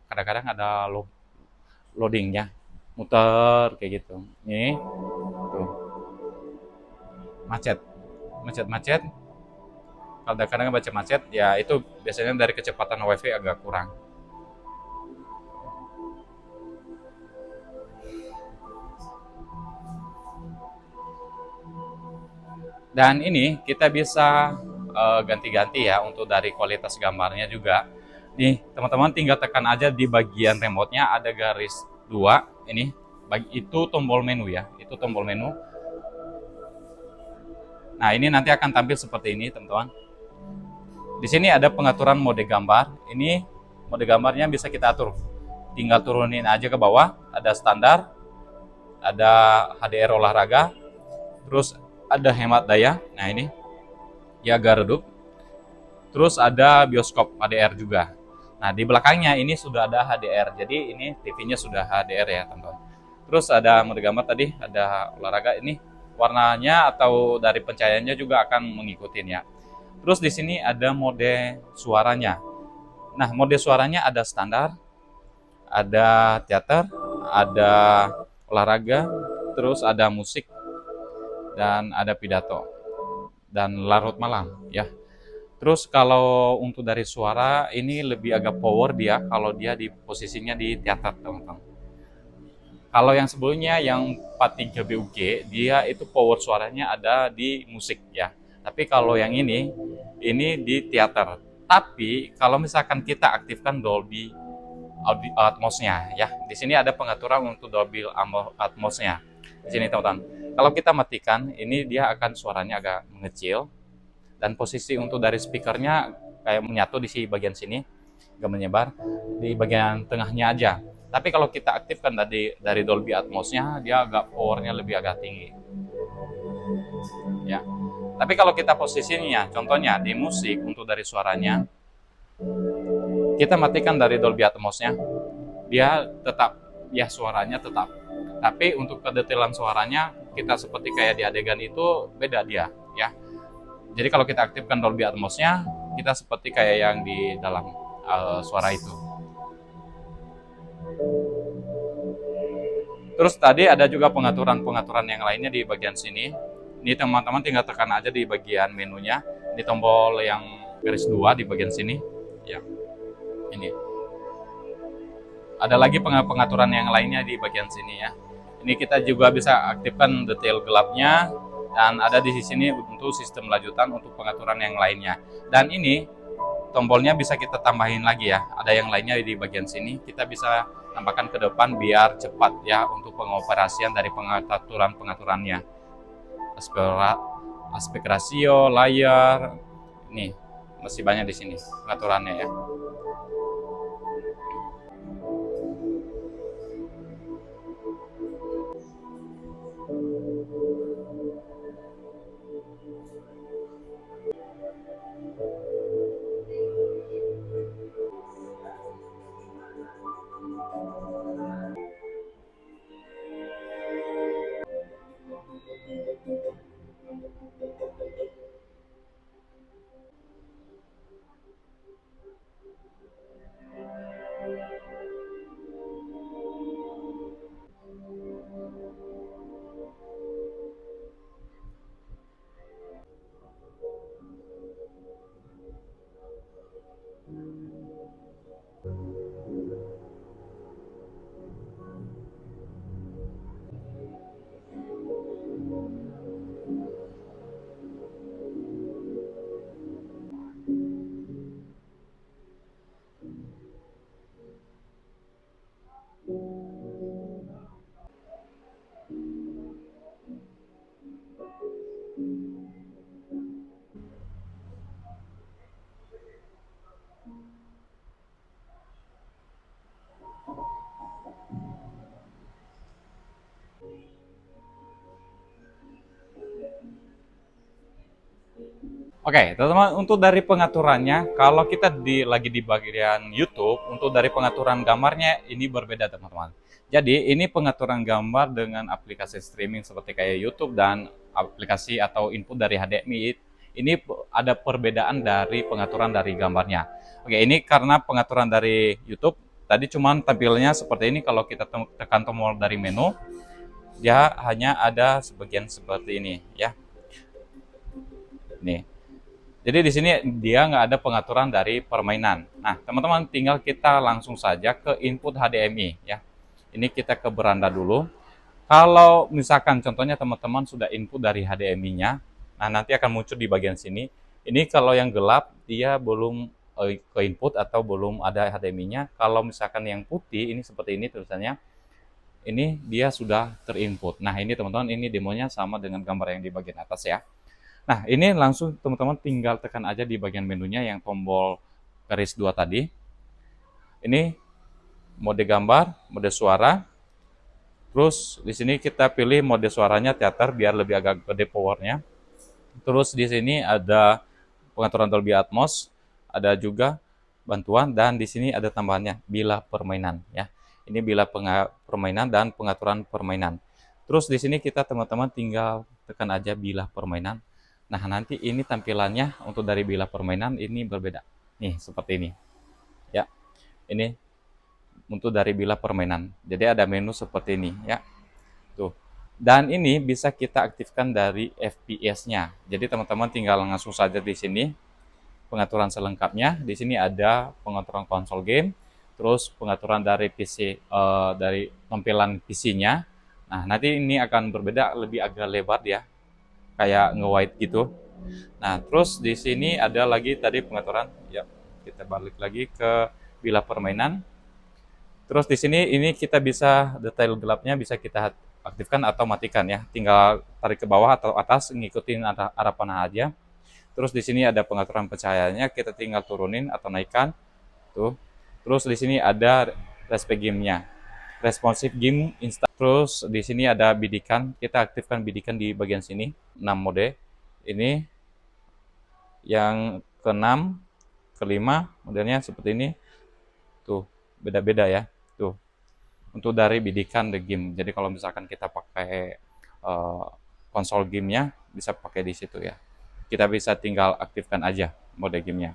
kadang-kadang ada loadingnya, muter kayak gitu. Ini tuh macet, macet. Kadang-kadang baca macet, ya itu biasanya dari kecepatan WiFi agak kurang. Dan ini kita bisa ganti-ganti ya untuk dari kualitas gambarnya juga. Nih, teman-teman tinggal tekan aja di bagian remote-nya ada garis 2 ini. Itu tombol menu ya, itu tombol menu. Nah, ini nanti akan tampil seperti ini, teman-teman. Di sini ada pengaturan mode gambar. Ini mode gambarnya bisa kita atur. Tinggal turunin aja ke bawah, ada standar, ada HDR olahraga, terus ada hemat daya. Nah, ini ya agak redup. Terus ada bioskop HDR juga. Nah, di belakangnya ini sudah ada HDR. Jadi ini TV-nya sudah HDR ya, teman-teman. Terus ada mode gambar tadi, ada olahraga ini warnanya atau dari pencahayaannya juga akan mengikuti ya. Terus di sini ada mode suaranya. Nah, mode suaranya ada standar, ada teater, ada olahraga, terus ada musik dan ada pidato dan larut malam ya. Terus kalau untuk dari suara ini lebih agak power dia kalau dia di posisinya di teater, teman-teman. Kalau yang sebelumnya yang 43 BUG dia itu power suaranya ada di musik ya. Tapi kalau yang ini di teater. Tapi kalau misalkan kita aktifkan Dolby Atmos-nya ya. Di sini ada pengaturan untuk Dolby Atmos-nya. Di sini teman-teman. Kalau kita matikan, ini dia akan suaranya agak mengecil dan posisi untuk dari speakernya kayak menyatu di bagian sini, agak menyebar di bagian tengahnya aja. Tapi kalau kita aktifkan dari Dolby Atmos-nya, dia agak powernya lebih agak tinggi. Ya. Tapi kalau kita posisinya, contohnya di musik untuk dari suaranya, kita matikan dari Dolby Atmos-nya, dia tetap ya suaranya tetap. Tapi untuk kedetailan suaranya kita seperti kayak di adegan itu beda dia ya. Jadi kalau kita aktifkan Dolby Atmos-nya, kita seperti kayak yang di dalam suara itu. Terus tadi ada juga pengaturan-pengaturan yang lainnya di bagian sini. Ini teman-teman tinggal tekan aja di bagian menunya, di tombol yang garis 2 di bagian sini. Ya, ini. Ada lagi pengaturan yang lainnya di bagian sini ya. Ini kita juga bisa aktifkan detail gelapnya, dan ada di sini untuk sistem lanjutan untuk pengaturan yang lainnya. Dan ini tombolnya bisa kita tambahin lagi ya. Ada yang lainnya di bagian sini. Kita bisa tambahkan ke depan biar cepat ya untuk pengoperasian dari pengaturannya. Aspek rasio, layar, ini masih banyak di sini pengaturannya ya. Oke, teman-teman, untuk dari pengaturannya, kalau kita lagi di bagian YouTube, untuk dari pengaturan gambarnya ini berbeda, teman-teman. Jadi, ini pengaturan gambar dengan aplikasi streaming seperti kayak YouTube dan aplikasi atau input dari HDMI. Ini ada perbedaan dari pengaturan dari gambarnya. Oke, ini karena pengaturan dari YouTube, tadi cuman tampilnya seperti ini. Kalau kita tekan tombol dari menu, dia hanya ada sebagian seperti ini, ya. Nih. Jadi di sini dia nggak ada pengaturan dari permainan. Nah, teman-teman tinggal kita langsung saja ke input HDMI ya. Ini kita ke beranda dulu. Kalau misalkan contohnya teman-teman sudah input dari HDMI-nya, nah nanti akan muncul di bagian sini. Ini kalau yang gelap dia belum ke input atau belum ada HDMI-nya. Kalau misalkan yang putih ini seperti ini tulisannya, ini dia sudah terinput. Nah, ini teman-teman ini demonya sama dengan gambar yang di bagian atas ya. Nah, ini langsung teman-teman tinggal tekan aja di bagian menunya yang tombol garis 2 tadi. Ini mode gambar, mode suara. Terus di sini kita pilih mode suaranya teater biar lebih agak gede powernya. Terus di sini ada pengaturan Dolby Atmos, ada juga bantuan dan di sini ada tambahannya bilah permainan ya. Ini bilah permainan dan pengaturan permainan. Terus di sini kita teman-teman tinggal tekan aja bilah permainan. Nah, nanti ini tampilannya untuk dari bilah permainan ini berbeda. Nih, seperti ini. Ya. Ini untuk dari bilah permainan. Jadi ada menu seperti ini ya. Tuh. Dan ini bisa kita aktifkan dari FPS-nya. Jadi teman-teman tinggal langsung saja di sini pengaturan selengkapnya. Di sini ada pengaturan konsol game, terus pengaturan dari PC dari tampilan PC-nya. Nah, nanti ini akan berbeda lebih agak lebar ya, kayak nge-wide gitu. Nah, terus di sini ada lagi tadi pengaturan ya. Kita balik lagi ke bilah permainan. Terus di sini ini kita bisa detail gelapnya bisa kita aktifkan atau matikan ya. Tinggal tarik ke bawah atau atas ngikutin arah panah aja. Terus di sini ada pengaturan pencahayaannya, kita tinggal turunin atau naikkan. Tuh. Terus di sini ada respect game-nya. Responsive game instant. Terus di sini ada bidikan, kita aktifkan bidikan di bagian sini, 6 mode. Ini yang ke-6, ke-5 modelnya seperti ini. Tuh, beda-beda ya. Tuh. Untuk dari bidikan the game. Jadi kalau misalkan kita pakai konsol gamenya bisa pakai di situ ya. Kita bisa tinggal aktifkan aja mode gamenya.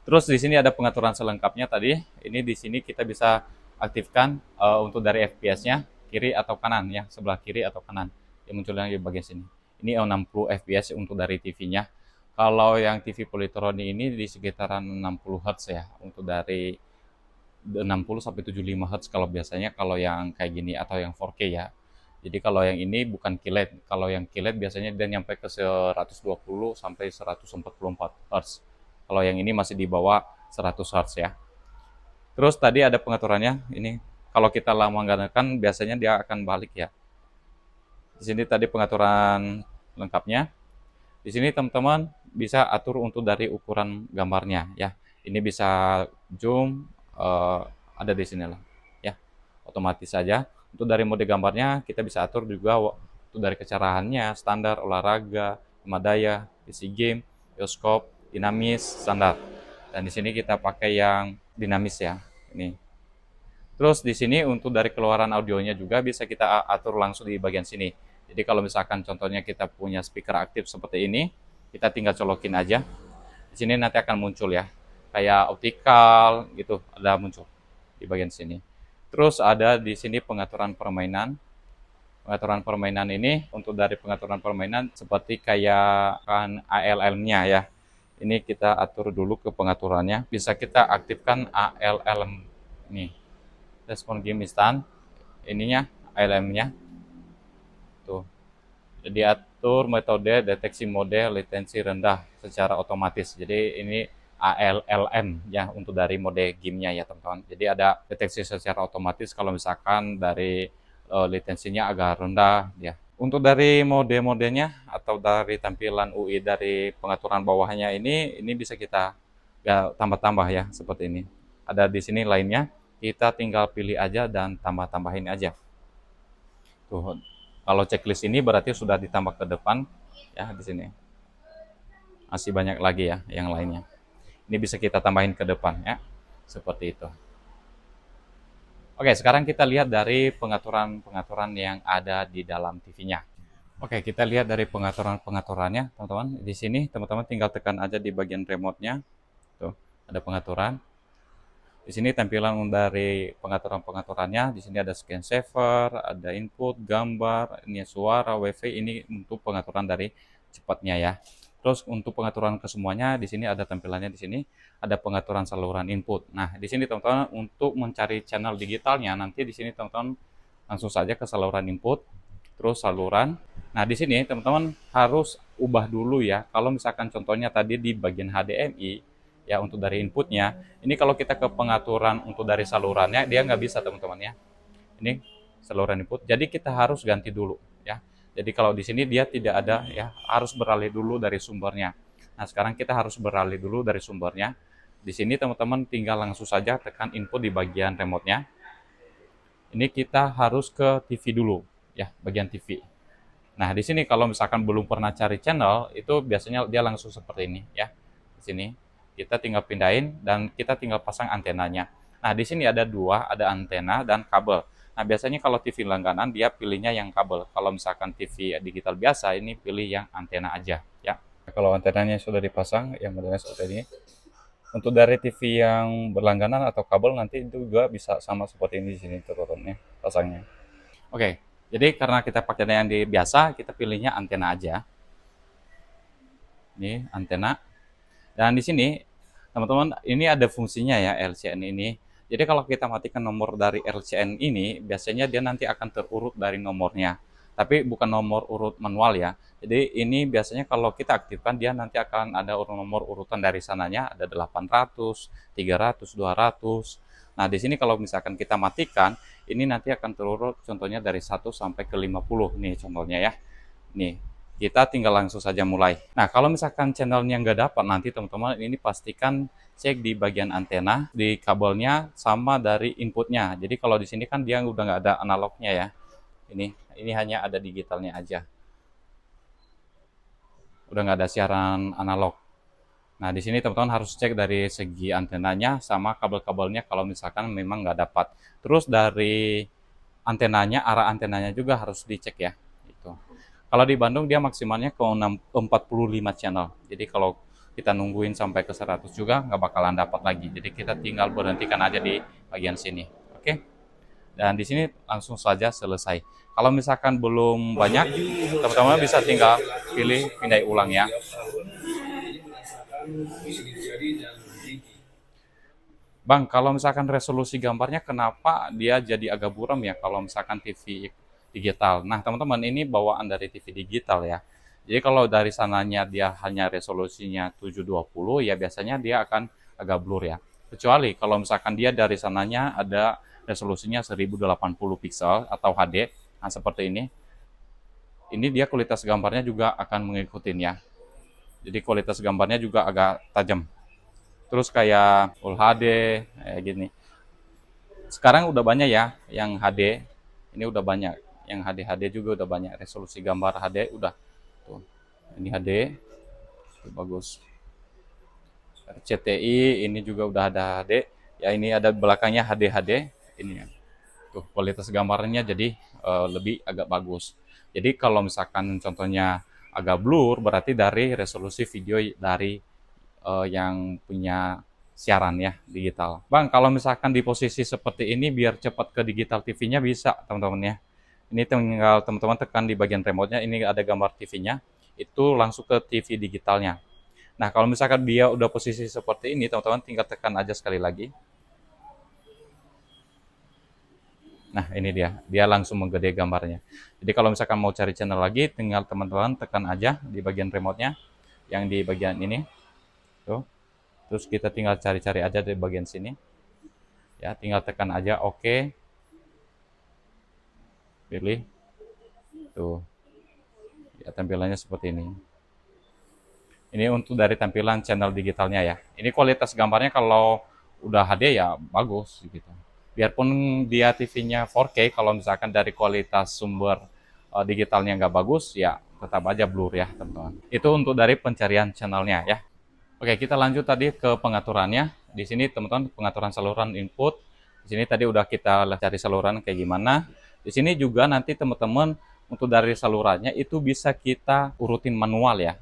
Terus di sini ada pengaturan selengkapnya tadi. Ini di sini kita bisa aktifkan untuk dari FPS-nya kiri atau kanan ya, sebelah kiri atau kanan. Yang munculnya di bagian sini. Ini 60 FPS untuk dari TV-nya. Kalau yang TV Polytronic ini di sekitaran 60 Hz ya untuk dari 60 sampai 75 Hz kalau biasanya kalau yang kayak gini atau yang 4K ya. Jadi kalau yang ini bukan QLED. Kalau yang QLED biasanya dia nyampe ke 120 sampai 144 Hz. Kalau yang ini masih di bawah 100 Hz ya. Terus tadi ada pengaturannya. Ini kalau kita lama menggunakan biasanya dia akan balik ya. Di sini tadi pengaturan lengkapnya. Di sini teman-teman bisa atur untuk dari ukuran gambarnya ya. Ini bisa zoom ada di sini lah ya. Otomatis saja. Untuk dari mode gambarnya kita bisa atur juga untuk dari kecerahannya, standar, olahraga, daya, PC game, bioskop, dinamis, standar. Dan di sini kita pakai yang dinamis ya. Ini. Terus di sini untuk dari keluaran audionya juga bisa kita atur langsung di bagian sini. Jadi kalau misalkan contohnya kita punya speaker aktif seperti ini, kita tinggal colokin aja. Di sini nanti akan muncul ya. Kayak optikal gitu ada muncul di bagian sini. Terus ada di sini pengaturan permainan. Pengaturan permainan ini untuk dari pengaturan permainan seperti kayak kan ALM-nya ya. Ini kita atur dulu ke pengaturannya. Bisa kita aktifkan ALM nih. Respon game instant. Ininya ALM-nya. Tuh. Jadi atur metode deteksi mode latensi rendah secara otomatis. Jadi ini ALLM ya untuk dari mode gamenya ya teman-teman. Jadi ada deteksi secara otomatis kalau misalkan dari latensinya agak rendah ya. Untuk dari mode-modenya atau dari tampilan UI dari pengaturan bawahnya ini bisa kita ya tambah-tambah ya seperti ini. Ada di sini lainnya, kita tinggal pilih aja dan tambah-tambahin aja. Tuh, kalau checklist ini berarti sudah ditambah ke depan ya di sini. Masih banyak lagi ya yang lainnya. Ini bisa kita tambahin ke depan ya. Seperti itu. Oke, sekarang kita lihat dari pengaturan-pengaturan yang ada di dalam TV-nya. Oke, kita lihat dari pengaturan-pengaturannya, teman-teman. Di sini teman-teman tinggal tekan aja di bagian remote-nya. Tuh, ada pengaturan. Di sini tampilan dari pengaturan-pengaturannya. Di sini ada scan saver, ada input, gambar, ini suara, WiFi. Ini untuk pengaturan dari cepatnya ya. Terus untuk pengaturan kesemuanya di sini ada tampilannya di sini ada pengaturan saluran input. Nah, di sini teman-teman untuk mencari channel digitalnya nanti di sini teman-teman langsung saja ke saluran input, terus saluran. Nah, di sini teman-teman harus ubah dulu ya. Kalau misalkan contohnya tadi di bagian HDMI ya untuk dari inputnya, ini kalau kita ke pengaturan untuk dari salurannya dia nggak bisa teman-teman ya. Ini saluran input. Jadi kita harus ganti dulu ya. Jadi kalau di sini dia tidak ada ya, harus beralih dulu dari sumbernya. Nah, sekarang kita harus beralih dulu dari sumbernya. Di sini teman-teman tinggal langsung saja tekan input di bagian remote-nya. Ini kita harus ke TV dulu ya, bagian TV. Nah, di sini kalau misalkan belum pernah cari channel, itu biasanya dia langsung seperti ini ya. Di sini kita tinggal pindahin dan kita tinggal pasang antenanya. Nah, di sini ada dua, ada antena dan kabel. Nah, biasanya kalau TV langganan dia pilihnya yang kabel. Kalau misalkan TV digital biasa ini pilih yang antena aja ya. Kalau antenanya sudah dipasang, yang modelnya seperti ini. Untuk dari TV yang berlangganan atau kabel nanti itu juga bisa sama seperti ini di sini turunnya pasangnya. Oke, jadi karena kita pakai yang di biasa, kita pilihnya antena aja. Ini antena. Dan di sini teman-teman ini ada fungsinya ya LCN ini. Jadi kalau kita matikan nomor dari LCN ini, biasanya dia nanti akan terurut dari nomornya. Tapi bukan nomor urut manual ya. Jadi ini biasanya kalau kita aktifkan dia nanti akan ada nomor urutan dari sananya ada 800, 300, 200. Nah, di sini kalau misalkan kita matikan, ini nanti akan terurut contohnya dari 1 sampai ke 50 nih contohnya ya. Nih, kita tinggal langsung saja mulai. Nah, kalau misalkan channelnya nggak dapat, nanti teman-teman ini pastikan cek di bagian antena, di kabelnya, sama dari inputnya. Jadi kalau di sini kan dia udah nggak ada analognya ya. Ini hanya ada digitalnya aja. Udah nggak ada siaran analog. Nah, di sini teman-teman harus cek dari segi antenanya sama kabel-kabelnya kalau misalkan memang nggak dapat. Terus dari antenanya, arah antenanya juga harus dicek ya. Itu. Kalau di Bandung dia maksimalnya ke 45 channel. Jadi kalau kita nungguin sampai ke 100 juga nggak bakalan dapat lagi. Jadi kita tinggal berhentikan aja di bagian sini. Oke? Dan di sini langsung saja selesai. Kalau misalkan belum banyak, teman-teman bisa tinggal pilih pindai ulang ya. Bang, kalau misalkan resolusi gambarnya kenapa dia jadi agak buram ya kalau misalkan TV digital? Nah, teman-teman ini bawaan dari TV digital ya. Jadi kalau dari sananya dia hanya resolusinya 720 ya biasanya dia akan agak blur ya. Kecuali kalau misalkan dia dari sananya ada resolusinya 1080 pixel atau HD, nah seperti ini. Ini dia kualitas gambarnya juga akan mengikutin ya. Jadi kualitas gambarnya juga agak tajam. Terus kayak Full HD kayak gini. Sekarang udah banyak ya yang HD. Ini udah banyak. Yang HD juga udah banyak. Resolusi gambar HD udah. Tuh. Ini HD. Tuh, bagus. RCTI ini juga udah ada HD. Ya ini ada belakangnya HD. Ini ya. Tuh kualitas gambarnya jadi lebih agak bagus. Jadi kalau misalkan contohnya agak blur berarti dari resolusi video dari yang punya siaran ya digital. Bang, kalau misalkan di posisi seperti ini biar cepat ke digital TV-nya bisa teman-teman ya. Ini tinggal teman-teman tekan di bagian remote-nya, ini ada gambar TV-nya, itu langsung ke TV digitalnya. Nah, kalau misalkan dia udah posisi seperti ini, teman-teman tinggal tekan aja sekali lagi. Nah, ini dia langsung menggede gambarnya. Jadi kalau misalkan mau cari channel lagi, tinggal teman-teman tekan aja di bagian remote-nya, yang di bagian ini. Tuh. Terus kita tinggal cari-cari aja di bagian sini. Ya, tinggal tekan aja oke. Pilih. Tuh. Ya, tampilannya seperti ini. Ini untuk dari tampilan channel digitalnya ya. Ini kualitas gambarnya kalau udah HD ya bagus gitu. Biarpun dia TV-nya 4K, kalau misalkan dari kualitas sumber digitalnya nggak bagus, ya tetap aja blur ya teman-teman. Itu untuk dari pencarian channelnya ya. Oke, kita lanjut tadi ke pengaturannya. Di sini teman-teman pengaturan saluran input. Di sini tadi udah kita cari saluran kayak gimana. Di sini juga nanti teman-teman untuk dari salurannya itu bisa kita urutin manual ya.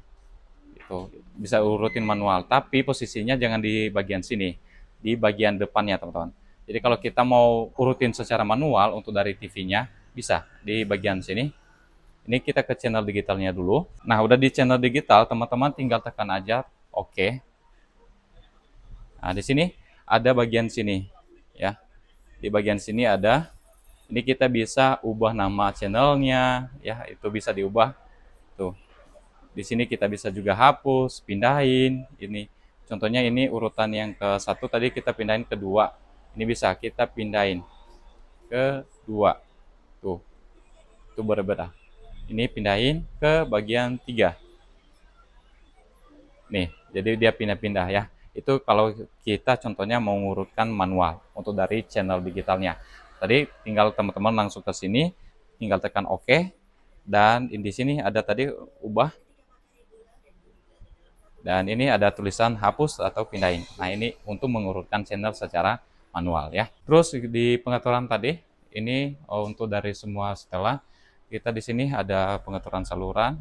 Itu bisa urutin manual, tapi posisinya jangan di bagian sini, di bagian depannya teman-teman. Jadi kalau kita mau urutin secara manual untuk dari TV-nya bisa di bagian sini. Ini kita ke channel digitalnya dulu. Nah, udah di channel digital, teman-teman tinggal tekan aja oke. Nah, di sini ada bagian sini ya. Di bagian sini ada, ini kita bisa ubah nama channelnya ya, itu bisa diubah tuh. Di sini kita bisa juga hapus, pindahin. Ini contohnya ini urutan yang ke satu tadi kita pindahin ke dua. Ini bisa kita pindahin ke dua. Tuh, itu berbeda. Ini pindahin ke bagian 3. Nih, jadi dia pindah-pindah ya. Itu kalau kita contohnya mau mengurutkan manual untuk dari channel digitalnya. Tadi tinggal teman-teman langsung ke sini, tinggal tekan OK. Dan di sini ada tadi ubah. Dan ini ada tulisan hapus atau pindahin. Nah, ini untuk mengurutkan channel secara manual ya. Terus di pengaturan tadi, ini untuk dari semua setelah kita di sini ada pengaturan saluran,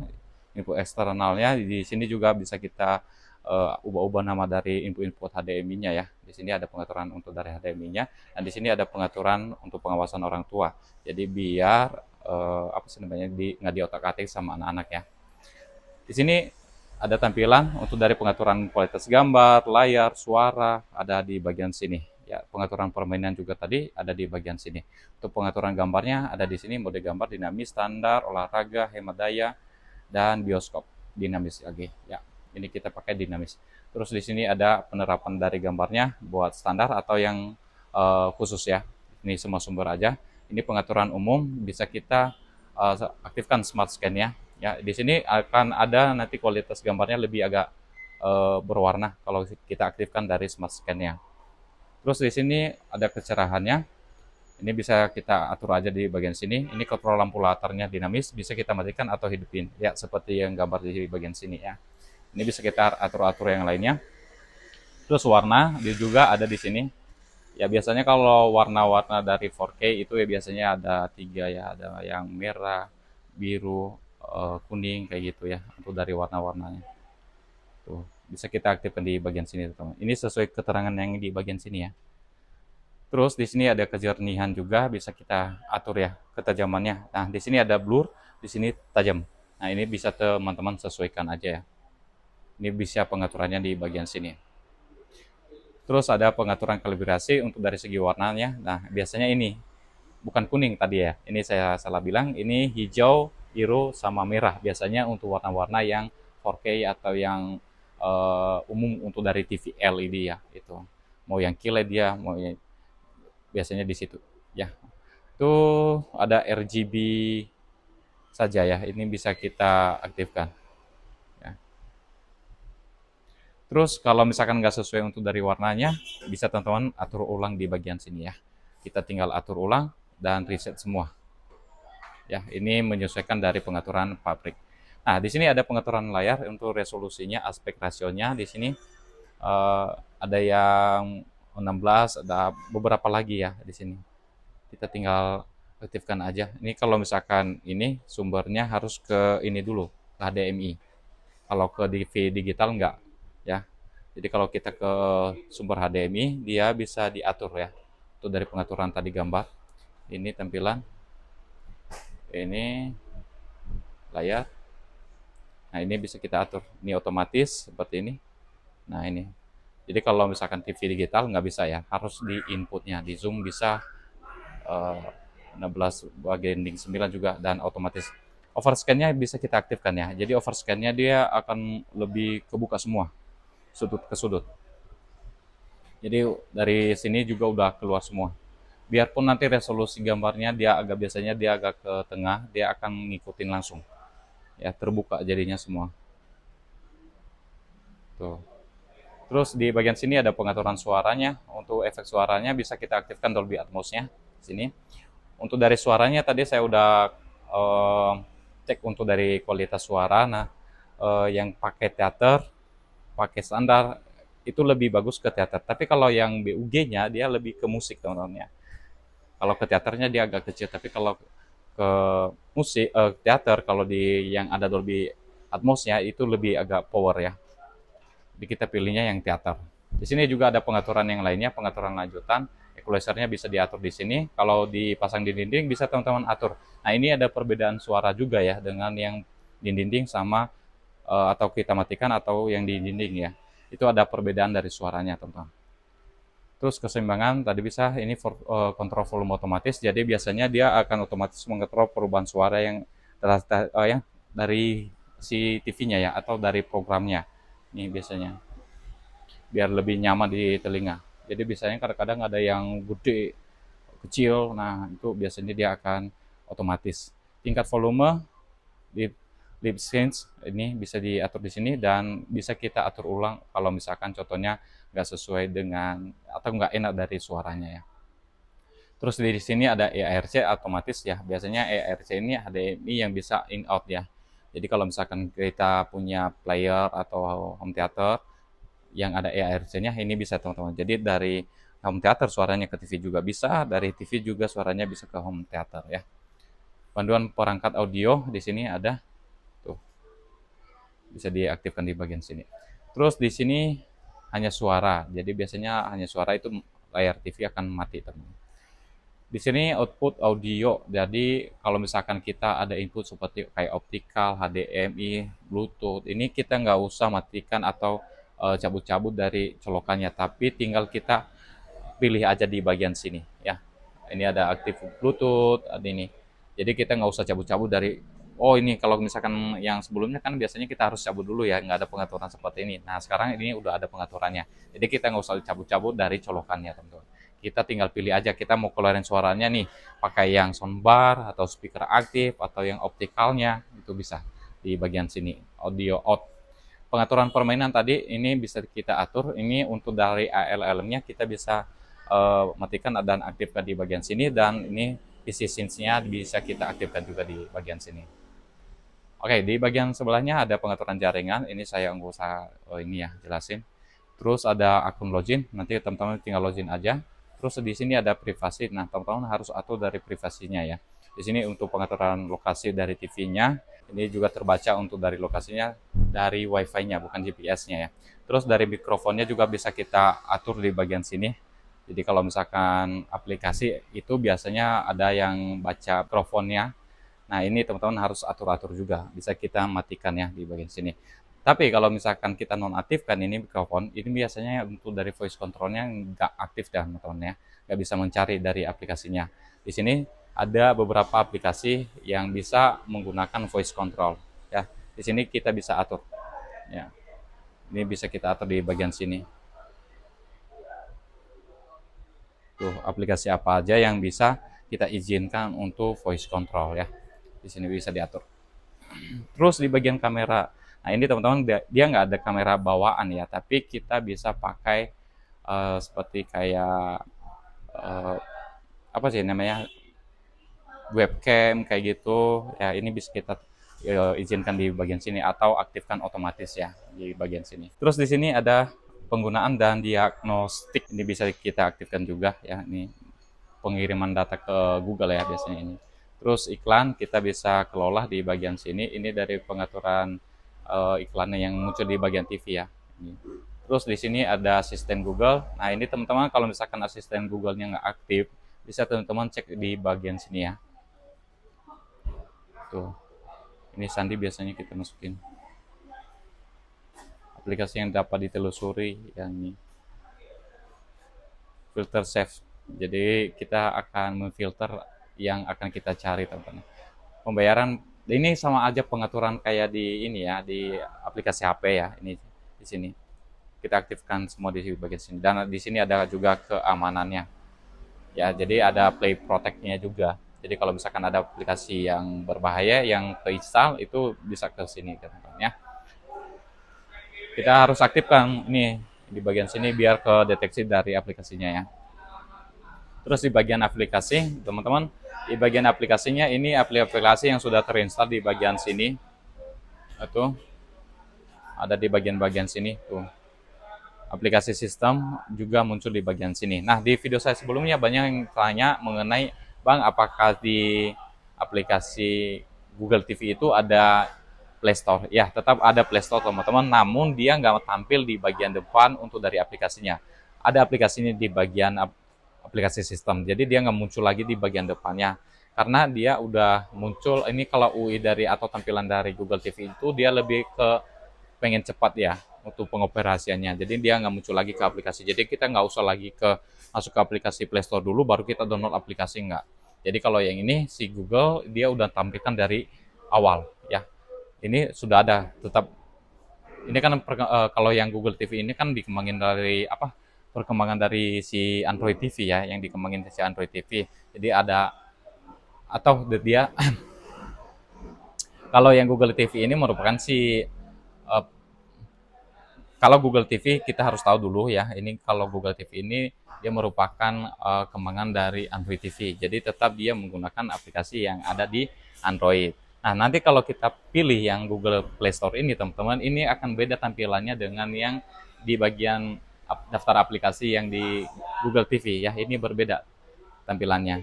input eksternalnya. Di sini juga bisa kita ubah-ubah nama dari input HDMI-nya ya. Di sini ada pengaturan untuk dari HDMI-nya, dan di sini ada pengaturan untuk pengawasan orang tua. Jadi biar apa sih namanya nggak diotak-atik sama anak-anak ya. Di sini ada tampilan untuk dari pengaturan kualitas gambar, layar, suara ada di bagian sini. Ya, pengaturan permainan juga tadi ada di bagian sini. Untuk pengaturan gambarnya ada di sini, mode gambar dinamis, standar, olahraga, hemat daya, dan bioskop dinamis lagi. Ya, ini kita pakai dinamis. Terus di sini ada penerapan dari gambarnya buat standar atau yang khusus ya. Ini semua sumber aja. Ini pengaturan umum, bisa kita aktifkan smart scan ya. Ya, di sini akan ada nanti kualitas gambarnya lebih agak berwarna kalau kita aktifkan dari smart scan-nya. Terus di sini ada kecerahannya. Ini bisa kita atur aja di bagian sini. Ini kontrol lampu latarnya dinamis, bisa kita matikan atau hidupin. Ya, seperti yang gambar di bagian sini ya. Ini bisa kita atur-atur yang lainnya. Terus warna dia juga ada di sini. Ya, biasanya kalau warna-warna dari 4K itu ya biasanya ada 3 ya, ada yang merah, biru, kuning kayak gitu ya untuk dari warna-warnanya. Tuh, bisa kita aktifkan di bagian sini teman. Ini sesuai keterangan yang di bagian sini ya. Terus di sini ada kejernihan juga, bisa kita atur ya ketajamannya. Nah, di sini ada blur, di sini tajam. Nah, ini bisa teman-teman sesuaikan aja ya. Ini bisa pengaturannya di bagian sini. Terus ada pengaturan kalibrasi untuk dari segi warnanya. Nah, biasanya ini bukan kuning tadi ya. Ini saya salah bilang, ini hijau, biru, sama merah. Biasanya untuk warna-warna yang 4K atau yang umum untuk dari TV LED ya. Itu mau yang QLED ya, mau yang biasanya di situ ya. Itu ada RGB saja ya. Ini bisa kita aktifkan. Ya. Terus kalau misalkan nggak sesuai untuk dari warnanya, bisa teman-teman atur ulang di bagian sini ya. Kita tinggal atur ulang dan reset semua. Ya, ini menyesuaikan dari pengaturan pabrik. Nah, di sini ada pengaturan layar untuk resolusinya, aspek rasionya. Di sini ada yang 16, ada beberapa lagi ya di sini. Kita tinggal aktifkan aja. Ini kalau misalkan ini sumbernya harus ke ini dulu, ke HDMI. Kalau ke TV digital enggak ya. Jadi kalau kita ke sumber HDMI, dia bisa diatur ya. Itu dari pengaturan tadi gambar. Ini tampilan. Ini layar. Nah, ini bisa kita atur. Ini otomatis seperti ini. Nah, ini. Jadi kalau misalkan TV digital nggak bisa ya, harus di inputnya. Di zoom bisa 16 banding 9 juga, dan otomatis. Overscan-nya bisa kita aktifkan ya. Jadi overscan-nya dia akan lebih kebuka semua, sudut ke sudut. Jadi dari sini juga udah keluar semua. Biarpun nanti resolusi gambarnya biasanya dia agak ke tengah, dia akan ngikutin langsung. Ya, terbuka jadinya semua. Tuh. Terus di bagian sini ada pengaturan suaranya. Untuk efek suaranya bisa kita aktifkan Dolby Atmos-nya sini. Untuk dari suaranya tadi saya udah cek untuk dari kualitas suara. Nah, yang pakai teater, pakai standar itu lebih bagus ke teater. Tapi kalau yang BUG-nya dia lebih ke musik teman-teman ya. Kalau ke teaternya dia agak kecil, tapi kalau ke teater, kalau di yang ada Dolby Atmos-nya itu lebih agak power ya. Jadi kita pilihnya yang teater. Di sini juga ada pengaturan yang lainnya, pengaturan lanjutan. Equalizer-nya bisa diatur di sini. Kalau dipasang di dinding bisa teman-teman atur. Nah, ini ada perbedaan suara juga ya dengan yang di dinding sama atau kita matikan atau yang di dinding ya. Itu ada perbedaan dari suaranya, teman-teman. Terus keseimbangan tadi bisa ini kontrol volume otomatis. Jadi biasanya dia akan otomatis mengontrol perubahan suara yang dari si TV-nya ya atau dari programnya. Ini biasanya biar lebih nyaman di telinga. Jadi biasanya kadang-kadang ada yang gede, kecil. Nah, itu biasanya dia akan otomatis. Tingkat volume lip lip sync ini bisa diatur di sini dan bisa kita atur ulang kalau misalkan contohnya nggak sesuai dengan atau nggak enak dari suaranya ya. Terus di sini ada EARC otomatis ya. Biasanya EARC ini HDMI yang bisa in out ya. Jadi kalau misalkan kita punya player atau home theater yang ada EARC-nya ini bisa teman-teman. Jadi dari home theater suaranya ke TV juga bisa, dari TV juga suaranya bisa ke home theater ya. Panduan perangkat audio di sini ada tuh. Bisa diaktifkan di bagian sini. Terus di sini hanya suara. Jadi biasanya hanya suara itu layar TV akan mati teman-teman. Di sini output audio. Jadi kalau misalkan kita ada input seperti kayak optikal, HDMI, Bluetooth, ini kita nggak usah matikan atau cabut-cabut dari colokannya, tapi tinggal kita pilih aja di bagian sini ya. Ini ada aktif Bluetooth, ada ini. Jadi kita nggak usah cabut-cabut dari ini kalau misalkan yang sebelumnya kan biasanya kita harus cabut dulu ya, nggak ada pengaturan seperti ini. Nah sekarang ini udah ada pengaturannya. Jadi kita nggak usah cabut-cabut dari colokannya teman-teman. Kita tinggal pilih aja kita mau keluarin suaranya nih pakai yang soundbar atau speaker aktif atau yang optikalnya itu bisa di bagian sini audio out. Pengaturan permainan tadi ini bisa kita atur. Ini untuk dari ALLM-nya kita bisa matikan dan aktifkan di bagian sini dan ini PC Sync-nya bisa kita aktifkan juga di bagian sini. Oke, di bagian sebelahnya ada pengaturan jaringan. Ini saya nggak usah ini ya jelasin. Terus ada akun login. Nanti teman-teman tinggal login aja. Terus di sini ada privasi. Nah, teman-teman harus atur dari privasinya ya. Di sini untuk pengaturan lokasi dari TV-nya. Ini juga terbaca untuk dari lokasinya dari Wi-Fi-nya, bukan GPS-nya ya. Terus dari mikrofonnya juga bisa kita atur di bagian sini. Jadi kalau misalkan aplikasi itu biasanya ada yang baca mikrofonnya. Nah, ini teman-teman harus atur-atur juga. Bisa kita matikan ya di bagian sini. Tapi kalau misalkan kita nonaktifkan ini mikrofon, ini biasanya untuk dari voice controlnya nggak aktif ya teman-teman ya. Nggak bisa mencari dari aplikasinya. Di sini ada beberapa aplikasi yang bisa menggunakan voice control. Ya, di sini kita bisa atur. Ya, ini bisa kita atur di bagian sini. Tuh, aplikasi apa aja yang bisa kita izinkan untuk voice control ya. Di sini bisa diatur. Terus di bagian kamera, nah ini teman-teman dia nggak ada kamera bawaan ya, tapi kita bisa pakai seperti kayak apa sih namanya webcam kayak gitu ya. Ini bisa kita izinkan di bagian sini atau aktifkan otomatis ya di bagian sini. Terus di sini ada penggunaan dan diagnostik, ini bisa kita aktifkan juga ya. Ini pengiriman data ke Google ya biasanya ini. Terus iklan kita bisa kelola di bagian sini. Ini dari pengaturan iklannya yang muncul di bagian TV ya. Ini. Terus di sini ada asisten Google. Nah ini teman-teman kalau misalkan asisten Google-nya nggak aktif, bisa teman-teman cek di bagian sini ya. Tuh, ini sandi biasanya kita masukin. Aplikasi yang dapat ditelusuri yang ini. Filter save. Jadi kita akan memfilter yang akan kita cari teman-teman. Pembayaran ini sama aja pengaturan kayak di ini ya, di aplikasi HP ya. Ini di sini kita aktifkan semua di bagian sini. Dan di sini ada juga keamanannya. Ya, jadi ada Play Protect-nya juga. Jadi kalau misalkan ada aplikasi yang berbahaya yang keinstall itu bisa ke sini teman-teman ya. Kita harus aktifkan ini di bagian sini biar ke deteksi dari aplikasinya ya. Terus di bagian aplikasi, teman-teman, di bagian aplikasinya ini aplikasi yang sudah terinstall di bagian sini. Itu ada di bagian-bagian sini tuh. Aplikasi sistem juga muncul di bagian sini. Nah, di video saya sebelumnya banyak yang tanya mengenai, Bang, apakah di aplikasi Google TV itu ada Play Store? Ya, tetap ada Play Store, teman-teman. Namun dia nggak tampil di bagian depan untuk dari aplikasinya. Ada aplikasinya di bagian aplikasi sistem. Jadi dia nggak muncul lagi di bagian depannya. Karena dia udah muncul, ini kalau UI dari atau tampilan dari Google TV itu dia lebih ke pengen cepat ya untuk pengoperasiannya. Jadi dia nggak muncul lagi ke aplikasi. Jadi kita nggak usah lagi masuk ke aplikasi Play Store dulu baru kita download aplikasi, nggak. Jadi kalau yang ini si Google dia udah tampilkan dari awal ya. Ini sudah ada tetap. Ini kan kalau yang Google TV ini kan dikembangin dari apa? Perkembangan dari si Android TV ya, yang dikembangin si Android TV. Jadi ada atau dia kalau yang Google TV ini merupakan si kalau Google TV kita harus tahu dulu ya, ini kalau Google TV ini dia merupakan kembangan dari Android TV. Jadi tetap dia menggunakan aplikasi yang ada di Android. Nah, nanti kalau kita pilih yang Google Play Store ini, teman-teman, ini akan beda tampilannya dengan yang di bagian daftar aplikasi yang di Google TV ya. Ini berbeda tampilannya.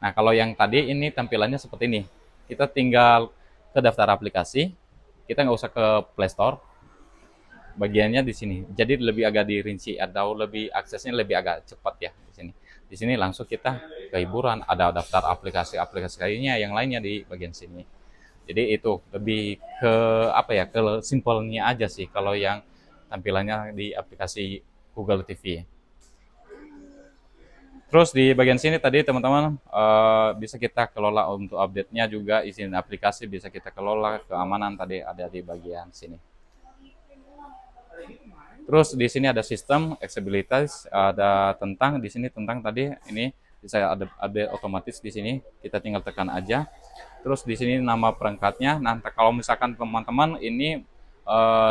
Nah, kalau yang tadi ini tampilannya seperti ini. Kita tinggal ke daftar aplikasi, kita nggak usah ke Play Store, bagiannya di sini. Jadi lebih agak dirinci atau lebih aksesnya lebih agak cepat ya di sini. Di sini langsung kita ke hiburan, ada daftar aplikasi-aplikasi lainnya yang lainnya di bagian sini. Jadi itu lebih ke apa ya, ke simpelnya aja sih kalau yang tampilannya di aplikasi Google TV. Terus di bagian sini tadi teman-teman bisa kita kelola untuk update-nya juga, izin aplikasi bisa kita kelola, keamanan tadi ada di bagian sini. Terus di sini ada sistem accessibilitas, ada tentang di sini tentang tadi ini bisa ada otomatis di sini kita tinggal tekan aja. Terus di sini nama perangkatnya. Nanti kalau misalkan teman-teman ini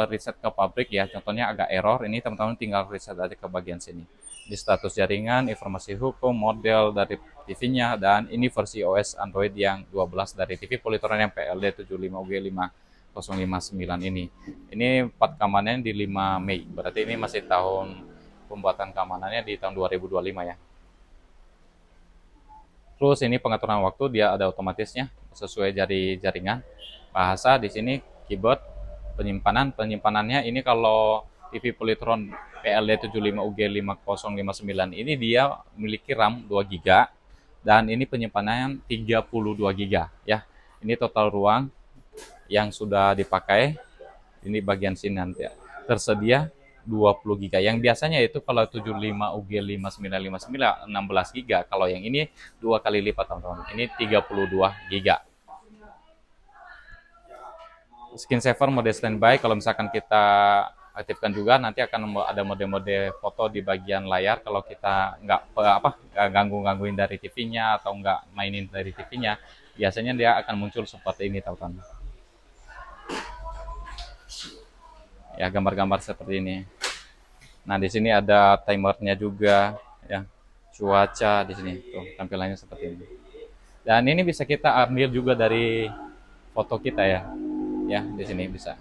reset ke pabrik ya, contohnya agak error, ini teman-teman tinggal reset aja ke bagian sini. Di status jaringan, informasi hukum, model dari TV-nya, dan ini versi OS Android yang 12 dari TV Polytron yang PLD 75UG5059 ini. Ini part keamanannya di 5 Mei, berarti ini masih tahun pembuatan keamanannya di tahun 2025 ya. Terus ini pengaturan waktu dia ada otomatisnya sesuai dari jaringan. Bahasa di sini keyboard, penyimpanannya ini kalau TV Polytron PLD 75UG5059 ini dia memiliki RAM 2 GB dan ini penyimpanan 32 GB ya. Ini total ruang yang sudah dipakai. Ini bagian sini nanti ya. Tersedia 20 GB. Yang biasanya itu kalau 75UG5959 16 GB. Kalau yang ini 2 kali lipat, teman-teman. Ini 32 GB. Screen saver mode standby, kalau misalkan kita aktifkan juga nanti akan ada mode-mode foto di bagian layar kalau kita nggak gangguin dari TV-nya atau nggak mainin dari TV-nya, biasanya dia akan muncul seperti ini, teman-teman. Ya, gambar-gambar seperti ini. Nah, di sini ada timernya juga ya. Cuaca di sini tuh tampilannya seperti ini. Dan ini bisa kita ambil juga dari foto kita ya. Ya, di sini bisa.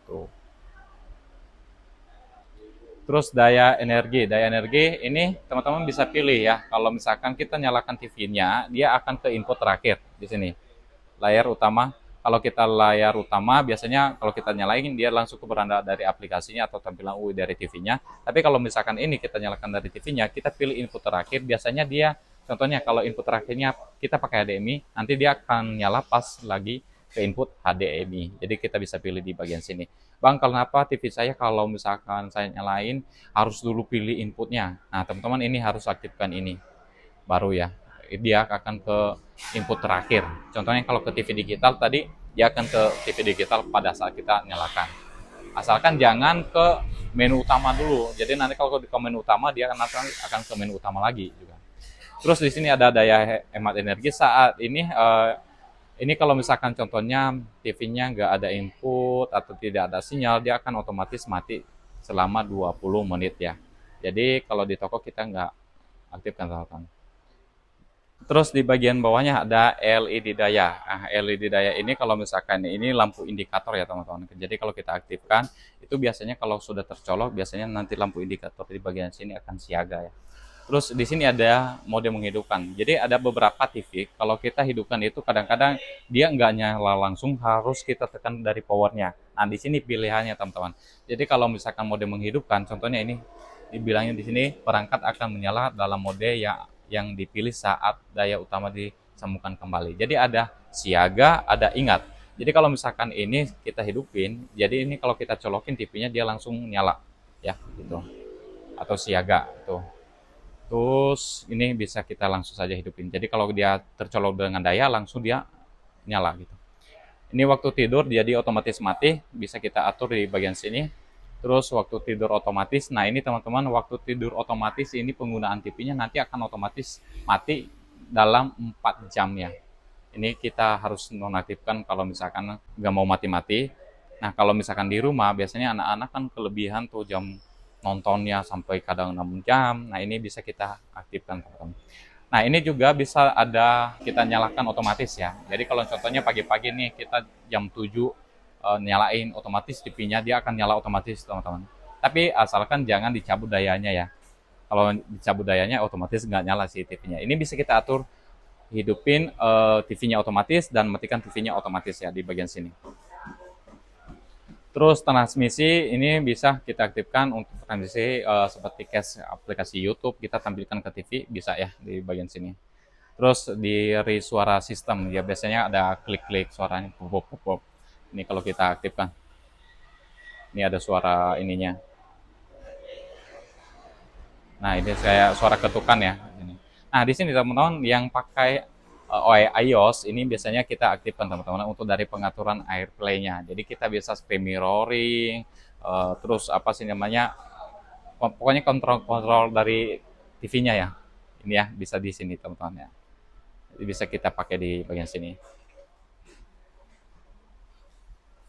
Tuh. Terus daya energi ini teman-teman bisa pilih ya. Kalau misalkan kita nyalakan TV-nya, dia akan ke input terakhir di sini. Layar utama. Kalau kita layar utama, biasanya kalau kita nyalain dia langsung ke beranda dari aplikasinya atau tampilan UI dari TV-nya. Tapi kalau misalkan ini kita nyalakan dari TV-nya, kita pilih input terakhir. Biasanya dia, contohnya kalau input terakhirnya kita pakai HDMI, nanti dia akan nyala pas lagi ke input HDMI. Jadi kita bisa pilih di bagian sini. Bang, kenapa TV saya kalau misalkan saya nyalain harus dulu pilih inputnya? Nah, teman-teman ini harus aktifkan ini. Baru ya. Dia akan ke input terakhir. Contohnya kalau ke TV digital tadi, dia akan ke TV digital pada saat kita nyalakan. Asalkan jangan ke menu utama dulu. Jadi nanti kalau ke menu utama, dia akan ke menu utama lagi juga. Terus di sini ada daya hemat energi saat ini kalau misalkan contohnya TV-nya nggak ada input atau tidak ada sinyal, dia akan otomatis mati selama 20 menit ya. Jadi kalau di toko kita nggak aktifkan teman-teman. Terus di bagian bawahnya ada LED daya. Nah, LED daya ini kalau misalkan ini lampu indikator ya teman-teman. Jadi kalau kita aktifkan, itu biasanya kalau sudah tercolok, biasanya nanti lampu indikator di bagian sini akan siaga ya. Terus di sini ada mode menghidupkan. Jadi ada beberapa TV, kalau kita hidupkan itu kadang-kadang dia nggak nyala langsung, harus kita tekan dari powernya. Nah di sini pilihannya teman-teman. Jadi kalau misalkan mode menghidupkan, contohnya ini, dibilangnya di sini perangkat akan menyala dalam mode yang dipilih saat daya utama disambungkan kembali. Jadi ada siaga, ada ingat. Jadi kalau misalkan ini kita hidupin, jadi ini kalau kita colokin TV-nya dia langsung nyala, ya gitu. Atau siaga tuh. Terus ini bisa kita langsung saja hidupin. Jadi kalau dia tercolok dengan daya, langsung dia nyala gitu. Ini waktu tidur jadi otomatis mati, bisa kita atur di bagian sini. Terus waktu tidur otomatis, nah ini teman-teman waktu tidur otomatis ini penggunaan TV-nya nanti akan otomatis mati dalam 4 jam ya. Ini kita harus nonaktifkan kalau misalkan nggak mau mati-mati. Nah kalau misalkan di rumah biasanya anak-anak kan kelebihan tuh jam nontonnya sampai kadang 6 jam. Nah ini bisa kita aktifkan teman-teman. Nah ini juga bisa ada kita nyalakan otomatis ya. Jadi kalau contohnya pagi-pagi nih kita jam 7 nyalain otomatis TV-nya dia akan nyala otomatis teman-teman. Tapi asalkan jangan dicabut dayanya ya. Kalau dicabut dayanya otomatis nggak nyala sih TV-nya. Ini bisa kita atur hidupin TV-nya otomatis dan matikan TV-nya otomatis ya di bagian sini. Terus transmisi ini bisa kita aktifkan untuk transmisi seperti cache aplikasi YouTube kita tampilkan ke TV bisa ya di bagian sini. Terus di suara sistem ya biasanya ada klik-klik suaranya pop pop pop. Ini kalau kita aktifkan. Ini ada suara ininya. Nah, ini kayak suara ketukan ya. Nah, di sini teman-teman yang pakai iOS ini biasanya kita aktifkan teman-teman untuk dari pengaturan AirPlay-nya. Jadi kita bisa screen mirroring, terus apa sih namanya, pokoknya kontrol dari TV-nya ya. Ini ya bisa di sini teman-teman ya. Bisa kita pakai di bagian sini.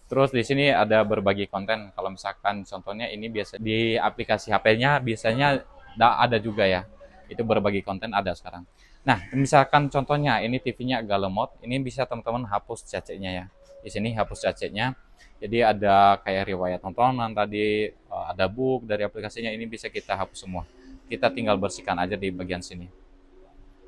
Terus di sini ada berbagi konten. Kalau misalkan contohnya ini biasa di aplikasi HP-nya biasanya ada juga ya. Itu berbagi konten ada sekarang. Nah, misalkan contohnya ini TV-nya agak lemot, ini bisa teman-teman hapus cacetnya ya. Di sini hapus cacetnya. Jadi ada kayak riwayat tontonan tadi, ada book dari aplikasinya ini bisa kita hapus semua. Kita tinggal bersihkan aja di bagian sini.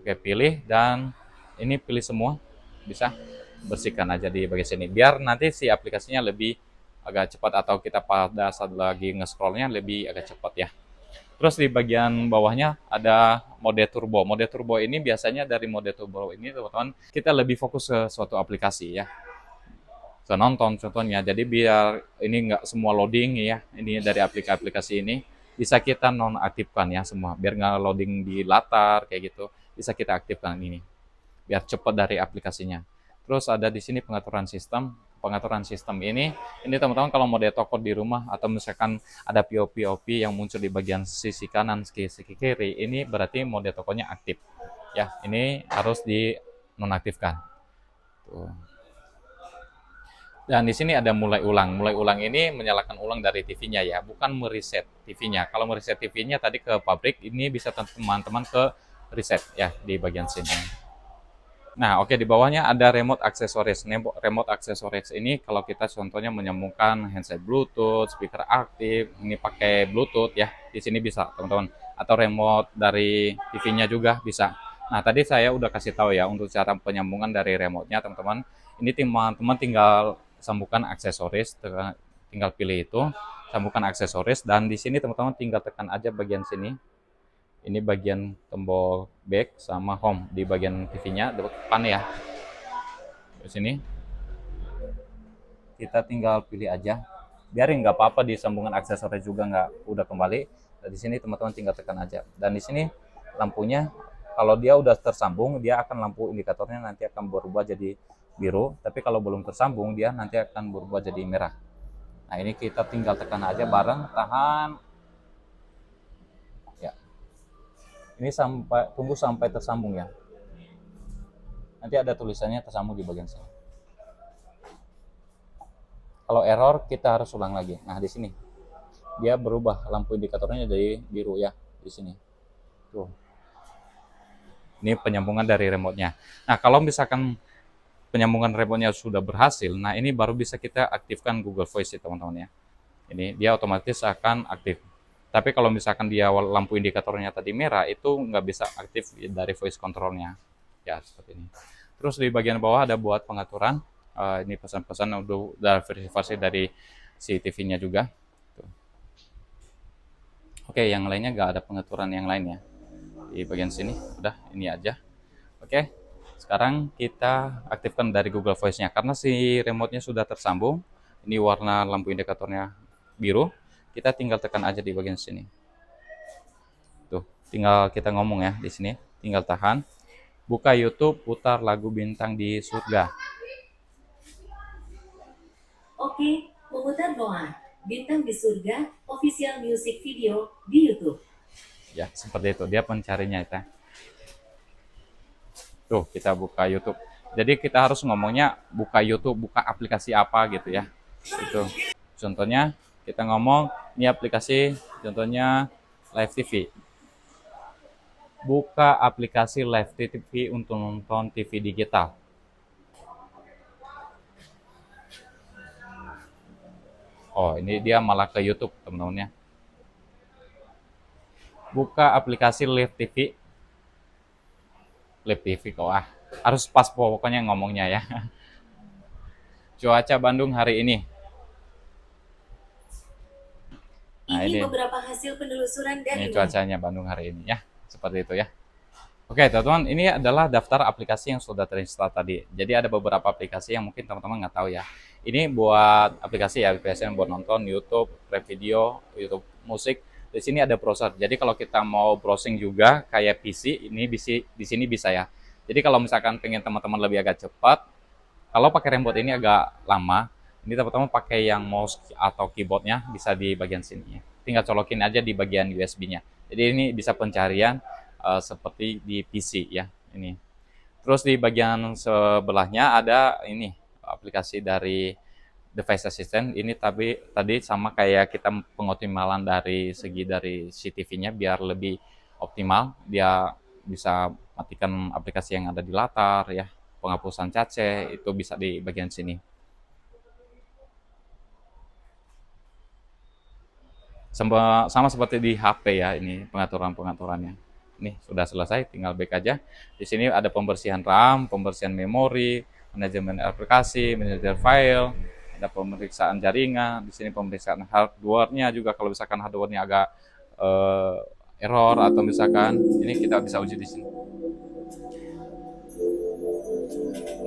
Oke, pilih dan ini pilih semua. Bisa bersihkan aja di bagian sini biar nanti si aplikasinya lebih agak cepat atau kita pada saat lagi nge-scrollnya lebih agak cepat ya. Terus di bagian bawahnya ada mode turbo. Mode turbo ini biasanya dari mode turbo ini teman-teman kita lebih fokus ke suatu aplikasi ya. Ke nonton contohnya. Jadi biar ini nggak semua loading ya. Ini dari aplikasi ini bisa kita nonaktifkan ya semua. Biar nggak loading di latar kayak gitu. Bisa kita aktifkan ini. Biar cepat dari aplikasinya. Terus ada di sini pengaturan sistem. Pengaturan sistem ini teman-teman kalau mode toko di rumah atau misalkan ada POP yang muncul di bagian sisi kanan, sisi kiri, ini berarti mode tokonya aktif. Ya, ini harus dinonaktifkan. Tuh. Dan di sini ada mulai ulang. Mulai ulang ini menyalakan ulang dari TV-nya ya, bukan mereset TV-nya. Kalau mereset TV-nya tadi ke pabrik, ini bisa teman-teman ke reset ya di bagian sini. Nah, oke di bawahnya ada remote aksesoris. Remote aksesoris ini kalau kita contohnya menyambungkan handset Bluetooth, speaker aktif, ini pakai Bluetooth ya. Di sini bisa, teman-teman. Atau remote dari TV-nya juga bisa. Nah, tadi saya udah kasih tahu ya untuk cara penyambungan dari remote-nya, teman-teman. Ini teman-teman tinggal sambungkan aksesoris, tinggal pilih itu, sambungkan aksesoris dan di sini teman-teman tinggal tekan aja bagian sini. Ini bagian tombol back sama home di bagian TV-nya depan ya. Di sini kita tinggal pilih aja. Biarin nggak apa-apa di sambungan aksesoris juga nggak udah kembali. Dan di sini teman-teman tinggal tekan aja. Dan di sini lampunya kalau dia udah tersambung dia akan lampu indikatornya nanti akan berubah jadi biru. Tapi kalau belum tersambung dia nanti akan berubah jadi merah. Nah ini kita tinggal tekan aja bareng, tahan. Ini tunggu sampai tersambung ya. Nanti ada tulisannya tersambung di bagian sini. Kalau error kita harus ulang lagi. Nah di sini dia berubah lampu indikatornya jadi biru ya di sini. Tuh. Ini penyambungan dari remote-nya. Nah, kalau misalkan penyambungan remote-nya sudah berhasil, nah ini baru bisa kita aktifkan Google Voice ya teman-teman ya. Ini dia otomatis akan aktif. Tapi kalau misalkan dia lampu indikatornya tadi merah, itu nggak bisa aktif dari voice control-nya. Ya, seperti ini. Terus di bagian bawah ada buat pengaturan. Ini pesan-pesan untuk versi dari si TV-nya juga. Tuh. Oke, yang lainnya nggak ada pengaturan yang lainnya. Di bagian sini, udah ini aja. Oke, sekarang kita aktifkan dari Google Voice-nya. Karena si remote-nya sudah tersambung, ini warna lampu indikatornya biru, kita tinggal tekan aja di bagian sini. Tuh, tinggal kita ngomong ya di sini, tinggal tahan. Buka YouTube, putar lagu Bintang di Surga. Oke, memutar Noah, Bintang di Surga, official music video di YouTube. Ya, seperti itu. Dia pencarinya itu. Tuh, kita buka YouTube. Jadi kita harus ngomongnya buka YouTube, buka aplikasi apa gitu ya. Itu. Contohnya kita ngomong ini aplikasi contohnya Live TV. Buka aplikasi Live TV untuk nonton TV digital. Oh, ini dia malah ke YouTube, teman-teman ya. Buka aplikasi Live TV. Live TV kok harus pas pokoknya ngomongnya ya. Cuaca Bandung hari ini. Nah, Ini ini beberapa hasil penelusuran ini dari cuacanya Bandung hari ini ya. Seperti itu ya. Oke, teman-teman, ini adalah daftar aplikasi yang sudah terinstall tadi. Jadi ada beberapa aplikasi yang mungkin teman-teman nggak tahu ya. Ini buat aplikasi ya, biasanya buat nonton YouTube, Rap Video, YouTube musik. Di sini ada browser. Jadi kalau kita mau browsing juga kayak PC, ini di sini bisa ya. Jadi kalau misalkan pengen teman-teman lebih agak cepat, kalau pakai remote ini agak lama, ini teman-teman pakai yang mouse atau keyboardnya bisa di bagian sini ya. Tinggal colokin aja di bagian USB-nya. Jadi ini bisa pencarian seperti di PC ya ini. Terus di bagian sebelahnya ada ini aplikasi dari Device Assistant. Ini tadi sama kayak kita pengoptimalan dari segi dari CCTV-nya biar lebih optimal. Dia bisa matikan aplikasi yang ada di latar ya. Penghapusan cache itu bisa di bagian sini. Sama seperti di HP ya ini pengaturan-pengaturannya. Ini sudah selesai, tinggal back aja. Di sini ada pembersihan RAM, pembersihan memori, manajemen aplikasi, manajer file, ada pemeriksaan jaringan, di sini pemeriksaan hardware-nya juga kalau misalkan hardware-nya agak error atau misalkan ini kita bisa uji di sini.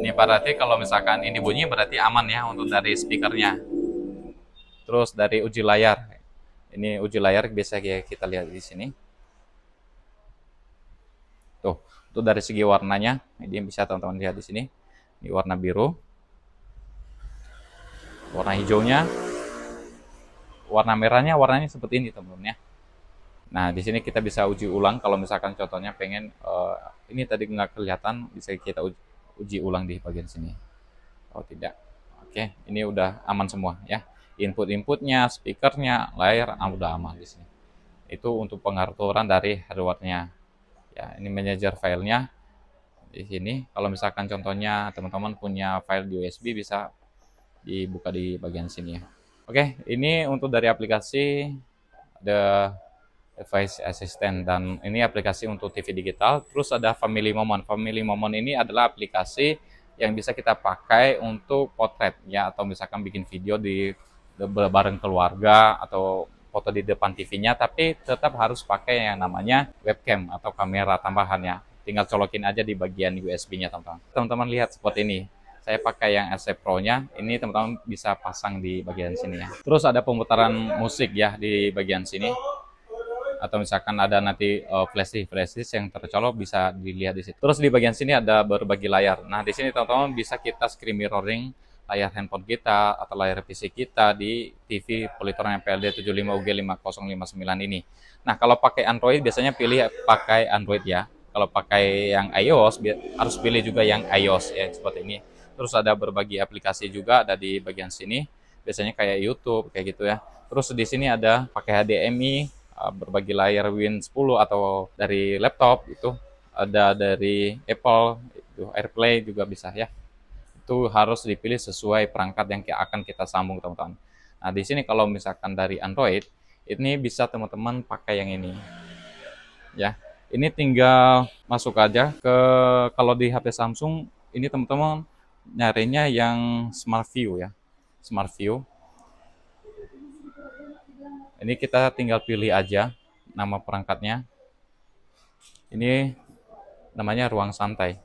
Ini berarti kalau misalkan ini bunyi berarti aman ya untuk dari speakernya. Terus dari uji layar. Ini uji layar biasa kita lihat di sini. Tuh, itu dari segi warnanya, ini bisa teman-teman lihat di sini. Ini warna biru. Warna hijaunya, warna merahnya warnanya seperti ini teman-teman ya. Nah, di sini kita bisa uji ulang kalau misalkan contohnya pengen ini tadi nggak kelihatan, bisa kita uji ulang di bagian sini. Oh, tidak. Oke, ini udah aman semua ya. Input-inputnya, speakernya, layar udah aman di sini. Itu untuk pengaturan dari hardware-nya. Ya, ini manajer filenya di sini. Kalau misalkan contohnya teman-teman punya file di USB bisa dibuka di bagian sini ya. Oke, ini untuk dari aplikasi The Device Assistant dan ini aplikasi untuk TV digital. Terus ada Family Moment. Family Moment ini adalah aplikasi yang bisa kita pakai untuk potret ya atau misalkan bikin video di bareng keluarga atau foto di depan TV-nya tapi tetap harus pakai yang namanya webcam atau kamera tambahannya. Tinggal colokin aja di bagian USB-nya teman-teman. Teman-teman lihat seperti ini. Saya pakai yang AC Pro-nya, ini teman-teman bisa pasang di bagian sini ya. Terus ada pemutaran musik ya di bagian sini. Atau misalkan ada nanti flash yang tercolok bisa dilihat di situ. Terus di bagian sini ada berbagi layar. Nah, di sini teman-teman bisa kita screen mirroring layar handphone kita atau layar PC kita di TV Polytron PLD 75UG5059 ini. Nah, kalau pakai Android biasanya pilih pakai Android ya. Kalau pakai yang iOS harus pilih juga yang iOS ya seperti ini. Terus ada berbagi aplikasi juga ada di bagian sini. Biasanya kayak YouTube kayak gitu ya. Terus di sini ada pakai HDMI berbagi layar Win 10 atau dari laptop itu ada dari Apple, itu AirPlay juga bisa ya. Itu harus dipilih sesuai perangkat yang akan kita sambung, teman-teman. Nah, di sini kalau misalkan dari Android, ini bisa teman-teman pakai yang ini. Ya. Ini tinggal masuk aja ke, kalau di HP Samsung ini teman-teman nyarinya yang Smart View ya. Smart View. Ini kita tinggal pilih aja nama perangkatnya. Ini namanya ruang santai.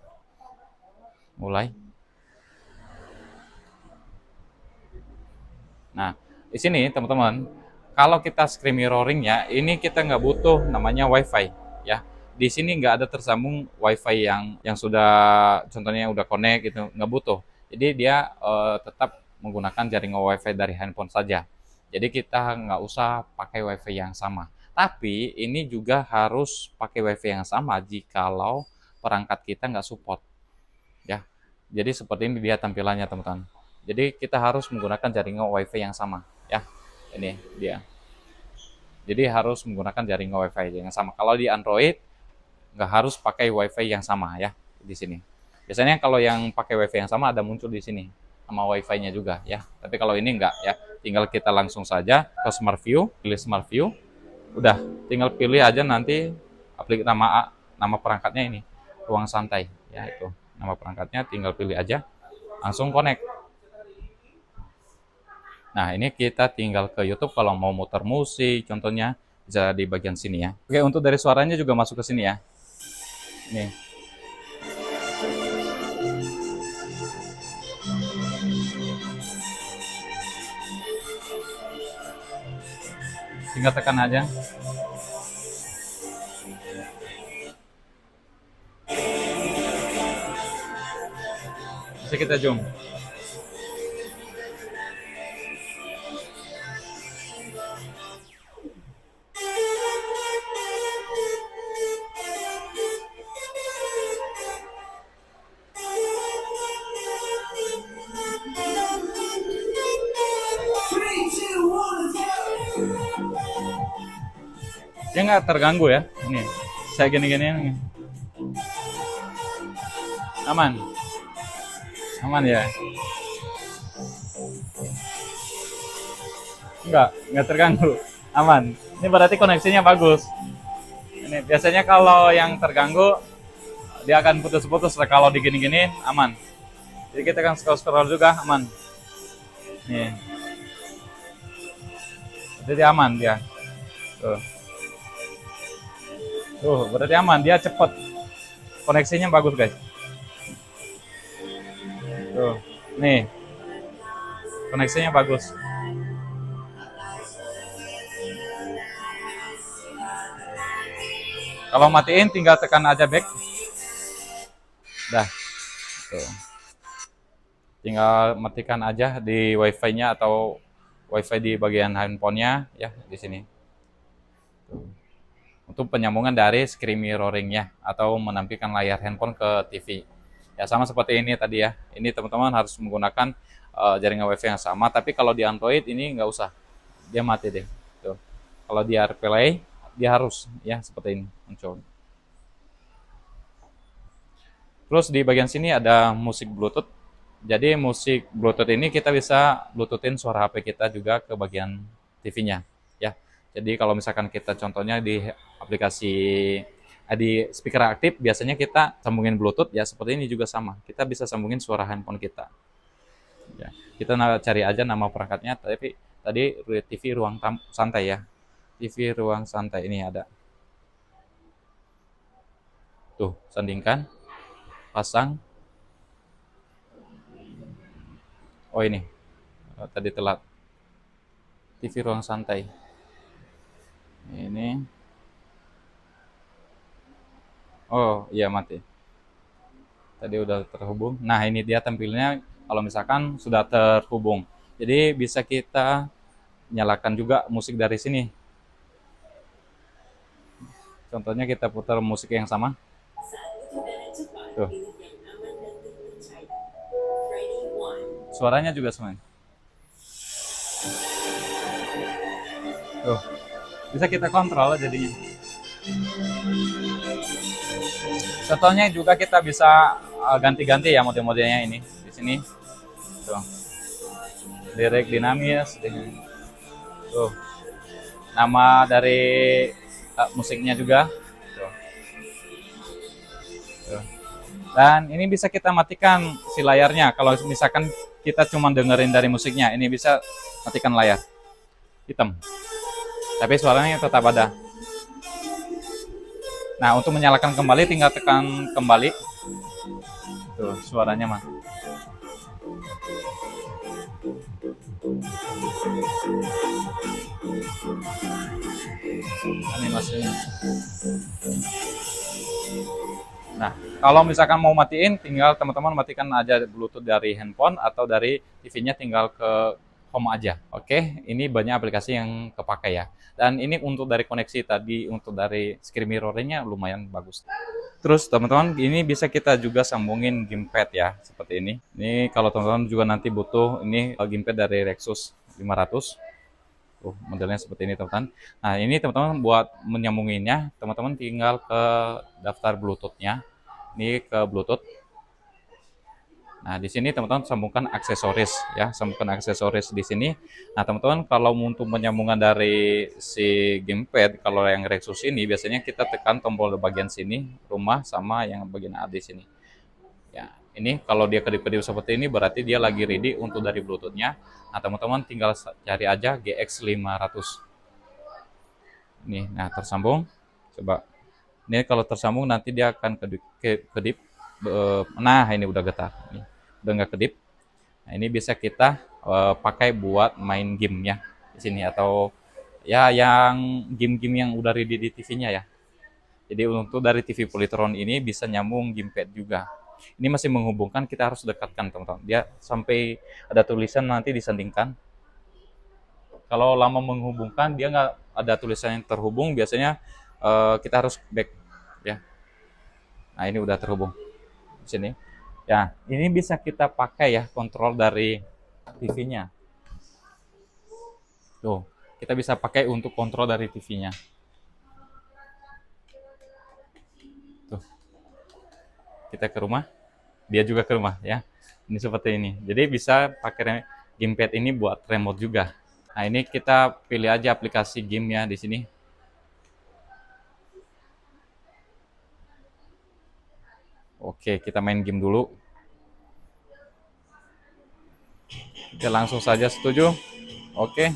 Mulai. Nah, di sini teman-teman, kalau kita screen mirroring ya, ini kita nggak butuh namanya WiFi ya. Di sini nggak ada tersambung WiFi yang sudah contohnya udah connect gitu, nggak butuh. Jadi dia tetap menggunakan jaringan WiFi dari handphone saja. Jadi kita nggak usah pakai WiFi yang sama. Tapi ini juga harus pakai WiFi yang sama jikalau perangkat kita nggak support ya. Jadi seperti ini dia tampilannya teman-teman. Jadi kita harus menggunakan jaringan WiFi yang sama ya. Ini dia. Jadi harus menggunakan jaringan WiFi yang sama. Kalau di Android nggak harus pakai WiFi yang sama ya di sini. Biasanya kalau yang pakai WiFi yang sama ada muncul di sini sama WiFi-nya juga ya. Tapi kalau ini enggak ya. Tinggal kita langsung saja ke Smart View, pilih Smart View. Udah, tinggal pilih aja nanti aplikasi nama perangkatnya ini. Ruang santai ya itu. Nama perangkatnya tinggal pilih aja. Langsung connect. Nah, ini kita tinggal ke YouTube kalau mau muter musik, contohnya bisa di bagian sini ya. Oke, untuk dari suaranya juga masuk ke sini ya. Nih. Tinggal tekan aja. Bisa kita zoom. Dia nggak terganggu ya. Ini saya gini-gini aman, aman ya. Nggak terganggu, aman. Ini berarti koneksinya bagus. Ini biasanya kalau yang terganggu dia akan putus-putus. Kalau digini-gini aman. Jadi kita kan scroll juga aman. Nih, jadi aman dia. Tuh. Tuh, berarti aman, dia cepet. Koneksinya bagus, guys. Tuh, nih. Koneksinya bagus. Kalau matiin tinggal tekan aja back. Dah. Tuh. Tinggal matikan aja di WiFi-nya atau WiFi di bagian handphonenya ya di sini. Tuh. Untuk penyambungan dari screen mirroring-nya atau menampilkan layar handphone ke TV. Ya sama seperti ini tadi ya. Ini teman-teman harus menggunakan jaringan WiFi yang sama. Tapi kalau di Android ini nggak usah, dia mati deh. Tuh. Kalau di AirPlay dia harus ya seperti ini muncul. Terus di bagian sini ada musik Bluetooth. Jadi musik Bluetooth ini kita bisa Bluetoothin suara HP kita juga ke bagian TV-nya ya. Jadi kalau misalkan kita contohnya di aplikasi di speaker aktif biasanya kita sambungin Bluetooth ya seperti ini juga sama. Kita bisa sambungin suara handphone kita. Ya, kita cari aja nama perangkatnya tapi tadi TV ruang santai ya. TV ruang santai ini ada. Tuh, sandingkan. Pasang. Oh ini. Tadi telat. TV ruang santai. Ini. Oh, iya mati. Tadi udah terhubung. Nah, ini dia tampilnya kalau misalkan sudah terhubung. Jadi bisa kita nyalakan juga musik dari sini. Contohnya kita putar musik yang sama. Tuh. Suaranya juga sama. Tuh. Bisa kita kontrol jadinya. Contohnya juga kita bisa ganti-ganti ya mode-modenya ini di sini. Tuh. Direct dinamis. Tuh. Nama dari musiknya juga. Tuh. Tuh. Dan ini bisa kita matikan si layarnya. Kalau misalkan kita cuma dengerin dari musiknya, ini bisa matikan layar hitam. Tapi suaranya tetap ada. Nah, untuk menyalakan kembali tinggal tekan kembali. Tuh, suaranya mah. Animasinya. Nah, kalau misalkan mau matiin, tinggal teman-teman matikan aja Bluetooth dari handphone atau dari TV-nya, tinggal ke home aja. Oke, ini banyak aplikasi yang kepakai ya. Dan ini untuk dari koneksi tadi, untuk dari screen mirror-nya lumayan bagus. Terus teman-teman, ini bisa kita juga sambungin gamepad ya, seperti ini. Ini kalau teman-teman juga nanti butuh, ini gamepad dari Rexus 500. Modelnya seperti ini teman-teman. Nah, ini teman-teman buat menyambunginnya, teman-teman tinggal ke daftar Bluetooth-nya. Ini ke Bluetooth. Nah, di sini teman-teman sambungkan aksesoris ya, sambungkan aksesoris di sini. Nah, teman-teman kalau untuk penyambungan dari si gamepad, kalau yang Rexus ini biasanya kita tekan tombol bagian sini, rumah, sama yang bagian A di sini. Ya, ini kalau dia kedip-kedip seperti ini berarti dia lagi ready untuk dari Bluetooth-nya. Nah, teman-teman tinggal cari aja GX500. Nih, nah tersambung. Coba. Ini kalau tersambung nanti dia akan kedip. Nah, ini udah getar. Nih, udah nggak kedip. Nah, ini bisa kita pakai buat main game ya di sini, atau ya yang game-game yang udah ready di TV-nya ya. Jadi untuk dari TV Polytron ini bisa nyambung gamepad juga. Ini masih menghubungkan, kita harus dekatkan teman-teman. Dia sampai ada tulisan nanti disandingkan. Kalau lama menghubungkan dia nggak ada tulisan yang terhubung, biasanya kita harus back ya. Nah, ini udah terhubung di sini. Ya, ini bisa kita pakai ya kontrol dari TV-nya. Tuh, kita bisa pakai untuk kontrol dari TV-nya. Tuh. Kita ke rumah, dia juga ke rumah ya. Ini seperti ini. Jadi bisa pakai gamepad ini buat remote juga. Nah, ini kita pilih aja aplikasi game-nya di sini. Oke, kita main game dulu. Kita langsung saja setuju. Oke.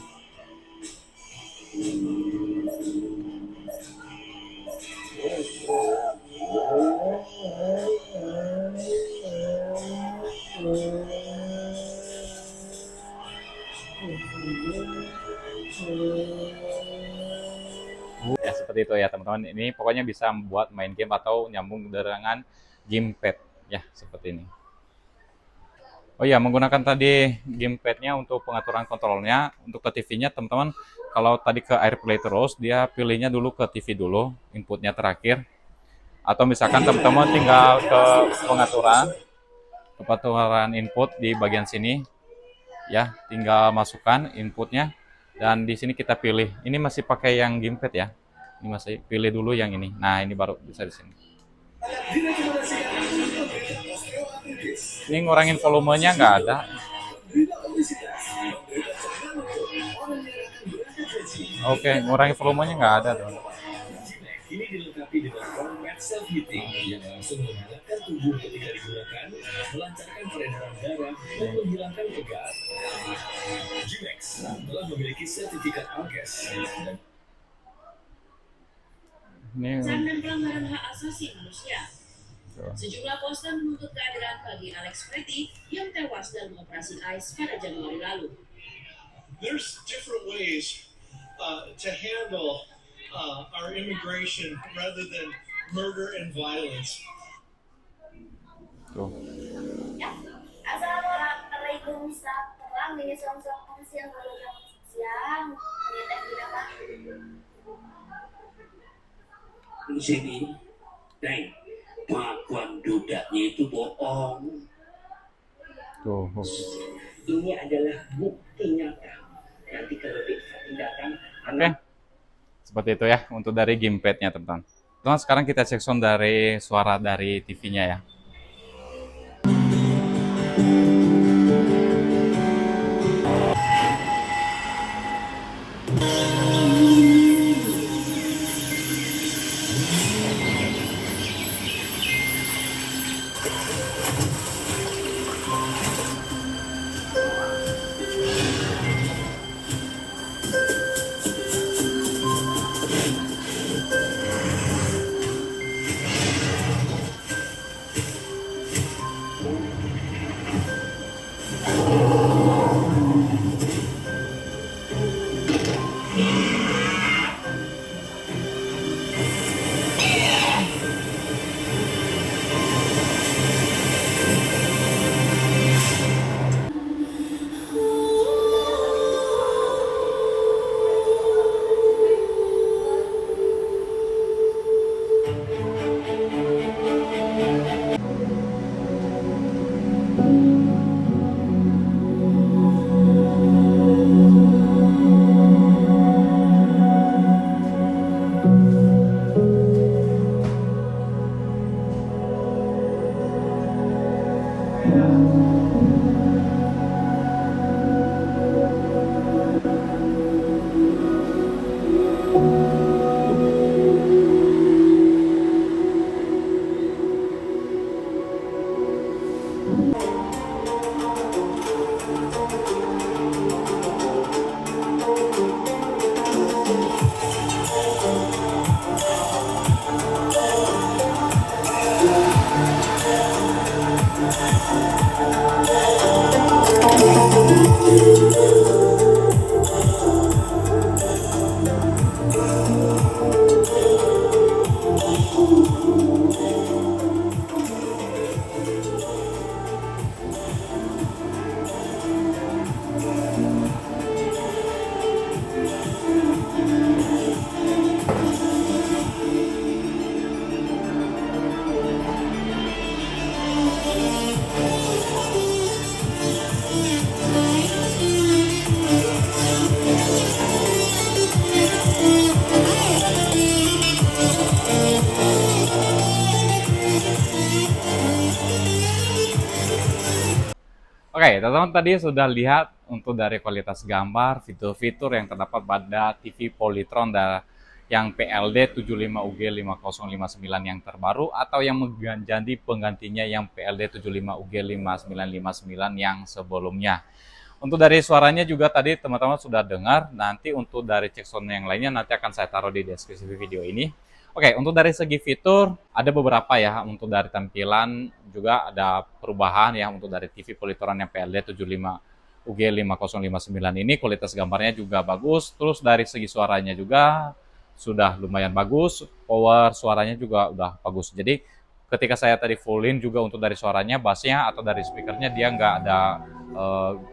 Ya seperti itu ya teman-teman. Ini pokoknya bisa membuat main game atau nyambung dengan gamepad ya, seperti ini. Oh iya, menggunakan tadi gamepadnya untuk pengaturan kontrolnya. Untuk ke TV-nya teman-teman, kalau tadi ke AirPlay terus, dia pilihnya dulu ke TV dulu, inputnya terakhir. Atau misalkan teman-teman tinggal ke pengaturan input di bagian sini, ya, tinggal masukkan inputnya. Dan di sini kita pilih. Ini masih pakai yang gamepad ya. Ini masih pilih dulu yang ini. Nah, ini baru bisa di sini. Ini ngurangin volumenya nggak ada. Oke, ngurangin volumenya nggak ada tuh. Ini dilengkapi dengan format self-heating yang langsung menghangatkan tubuh ketika digunakan, melancarkan peredaran darah, dan menghilangkan pegal. Gimex telah memiliki sertifikat ALKES dan Dan pelanggaran hak asasi manusia. Sejumlah poster menuntut keadilan bagi Alex Pretty yang tewas dalam operasi ICE pada Januari lalu. There's different ways to handle our immigration rather than murder and violence. Tuh. Ya, assalamualaikum warahmatullahi wabarakatuh. Siang siang, ternyata tidak pak. di sini, Neng, pengakuan dudanya itu bohong. Tuh. Ini adalah bukti nyata. Nanti kalau bisa tindakan Oke. Seperti itu ya untuk dari gamepadnya teman-teman. Teman, sekarang kita cek sound dari suara dari TV-nya ya. Oke, teman-teman tadi sudah lihat untuk dari kualitas gambar, fitur-fitur yang terdapat pada TV Polytron yang PLD 75UG 5059 yang terbaru atau yang menjadi penggantinya yang PLD 75UG 5959 yang sebelumnya. Untuk dari suaranya juga tadi teman-teman sudah dengar, nanti untuk dari cek sound yang lainnya nanti akan saya taruh di deskripsi video ini. Oke, untuk dari segi fitur ada beberapa ya, untuk dari tampilan juga ada perubahan ya untuk dari TV Polytron yang PLD 75UG 5059 ini kualitas gambarnya juga bagus, terus dari segi suaranya juga sudah lumayan bagus, power suaranya juga udah bagus. Jadi ketika saya tadi fullin juga untuk dari suaranya, bassnya atau dari speakernya dia nggak ada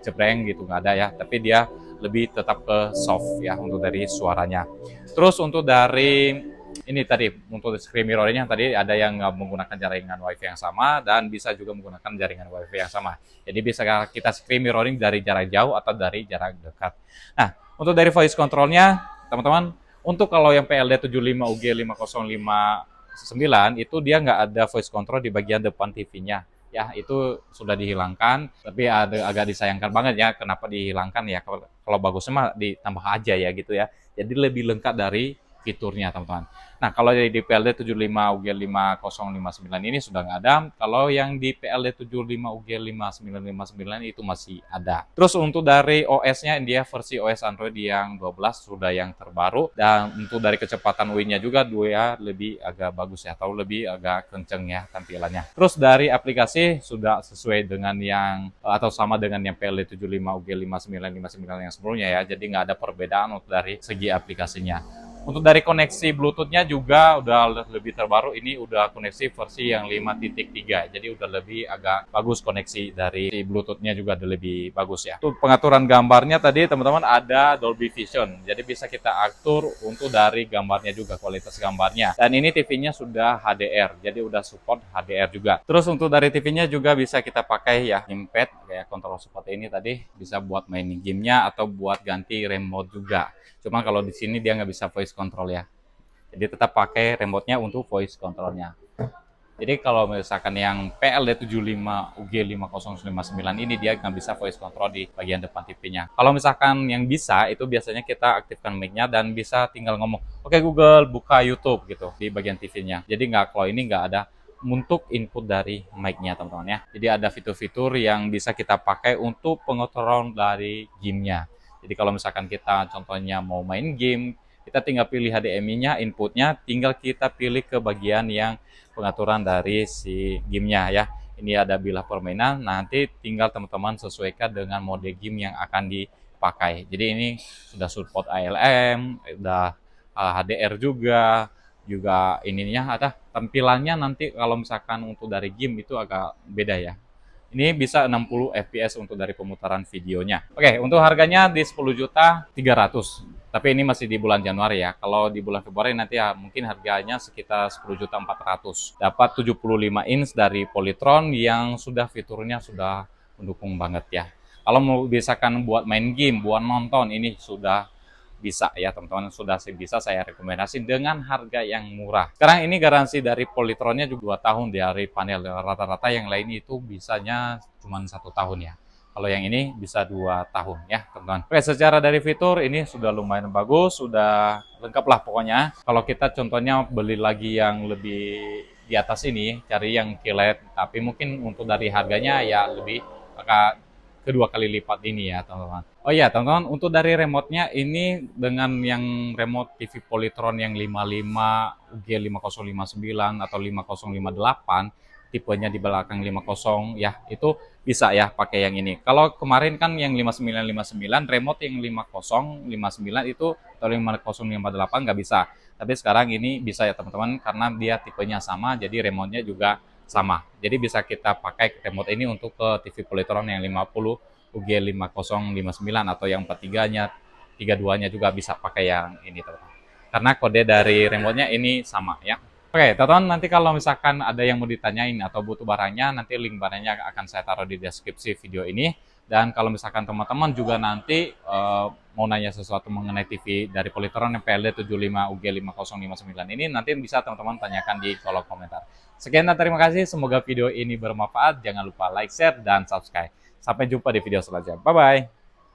jebreng gitu, nggak ada ya, tapi dia lebih tetap ke soft ya untuk dari suaranya. Terus untuk dari ini tadi untuk screen mirroring-nya tadi ada yang menggunakan jaringan WiFi yang sama dan bisa juga menggunakan jaringan WiFi yang sama. Jadi bisa kita screen mirroring dari jarak jauh atau dari jarak dekat. Nah, untuk dari voice control-nya, teman-teman, untuk kalau yang PLD 75UG 5059 itu dia nggak ada voice control di bagian depan TV-nya. Ya, itu sudah dihilangkan, tapi agak disayangkan banget ya kenapa dihilangkan ya. Kalau bagusnya mah ditambah aja ya gitu ya. Jadi lebih lengkap dari fiturnya, teman-teman. Nah, kalau di PLD 75UG 5059 ini sudah nggak ada. Kalau yang di PLD 75UG 5959 itu masih ada. Terus untuk dari OS-nya, dia versi OS Android yang 12 sudah yang terbaru. Dan untuk dari kecepatan UI-nya juga dia lebih agak bagus ya, atau lebih agak kenceng ya tampilannya. Terus dari aplikasi sudah sesuai dengan yang, atau sama dengan yang PLD 75UG 5959 yang sebelumnya ya. Jadi nggak ada perbedaan untuk dari segi aplikasinya. Untuk dari koneksi Bluetooth-nya juga udah lebih terbaru, ini udah koneksi versi yang 5.3, jadi udah lebih agak bagus koneksi dari Bluetooth-nya juga udah lebih bagus ya. Untuk pengaturan gambarnya tadi teman-teman ada Dolby Vision, jadi bisa kita atur untuk dari gambarnya juga, kualitas gambarnya. Dan ini TV-nya sudah HDR, jadi udah support HDR juga. Terus untuk dari TV-nya juga bisa kita pakai ya gamepad, kayak kontrol seperti ini tadi, bisa buat main game-nya atau buat ganti remote juga. Cuman kalau di sini dia nggak bisa voice control ya. Jadi tetap pakai remote-nya untuk voice control-nya. Jadi kalau misalkan yang PLD75 UG5059 ini dia nggak bisa voice control di bagian depan TV-nya. Kalau misalkan yang bisa, itu biasanya kita aktifkan mic-nya dan bisa tinggal ngomong, oke Google, buka YouTube gitu di bagian TV-nya. Jadi kalau ini nggak ada untuk input dari mic-nya teman-teman ya. Jadi ada fitur-fitur yang bisa kita pakai untuk pengontrol dari game-nya. Jadi kalau misalkan kita contohnya mau main game, kita tinggal pilih HDMI-nya, inputnya, tinggal kita pilih ke bagian yang pengaturan dari si gamenya ya. Ini ada bilah permainan, nanti tinggal teman-teman sesuaikan dengan mode game yang akan dipakai. Jadi ini sudah support ALM, udah HDR juga ininya ada tampilannya nanti kalau misalkan untuk dari game itu agak beda ya. Ini bisa 60 fps untuk dari pemutaran videonya. Oke, untuk harganya di 10.300.000. Tapi ini masih di bulan Januari ya. Kalau di bulan Februari nanti ya mungkin harganya sekitar 10.400.000. Dapat 75 inch dari Polytron yang sudah fiturnya sudah mendukung banget ya. Kalau mau biasakan buat main game, buat nonton, ini sudah bisa ya teman-teman, sudah bisa saya rekomendasi dengan harga yang murah. Sekarang ini garansi dari Polytronnya juga 2 tahun dari panel, rata-rata yang lain itu bisanya cuma 1 tahun ya. Kalau yang ini bisa 2 tahun ya teman-teman. Oke, secara dari fitur ini sudah lumayan bagus, sudah lengkap lah pokoknya. Kalau kita contohnya beli lagi yang lebih di atas ini, cari yang QLED, tapi mungkin untuk dari harganya ya lebih kedua kali lipat ini ya teman-teman. Oh iya teman-teman, untuk dari remote-nya ini dengan yang remote TV Polytron yang 55 UG5059 atau 5058, tipenya di belakang 50 ya, itu bisa ya pakai yang ini. Kalau kemarin kan yang 5959 remote yang 5059 itu atau 5058 nggak bisa. Tapi sekarang ini bisa ya teman-teman, karena dia tipenya sama, jadi remote-nya juga sama. Jadi bisa kita pakai remote ini untuk ke TV Polytron yang 50 UG5059 atau yang 43-nya, 32-nya juga bisa pakai yang ini teman-teman. Karena kode dari remote-nya ini sama ya. Oke, teman-teman, nanti kalau misalkan ada yang mau ditanyain atau butuh barangnya, nanti link barangnya akan saya taruh di deskripsi video ini. Dan kalau misalkan teman-teman juga nanti mau nanya sesuatu mengenai TV dari Polytron yang PLD75 UG5059 ini, nanti bisa teman-teman tanyakan di kolom komentar. Sekian dan terima kasih, semoga video ini bermanfaat. Jangan lupa like, share, dan subscribe. Sampai jumpa di video selanjutnya. Bye-bye.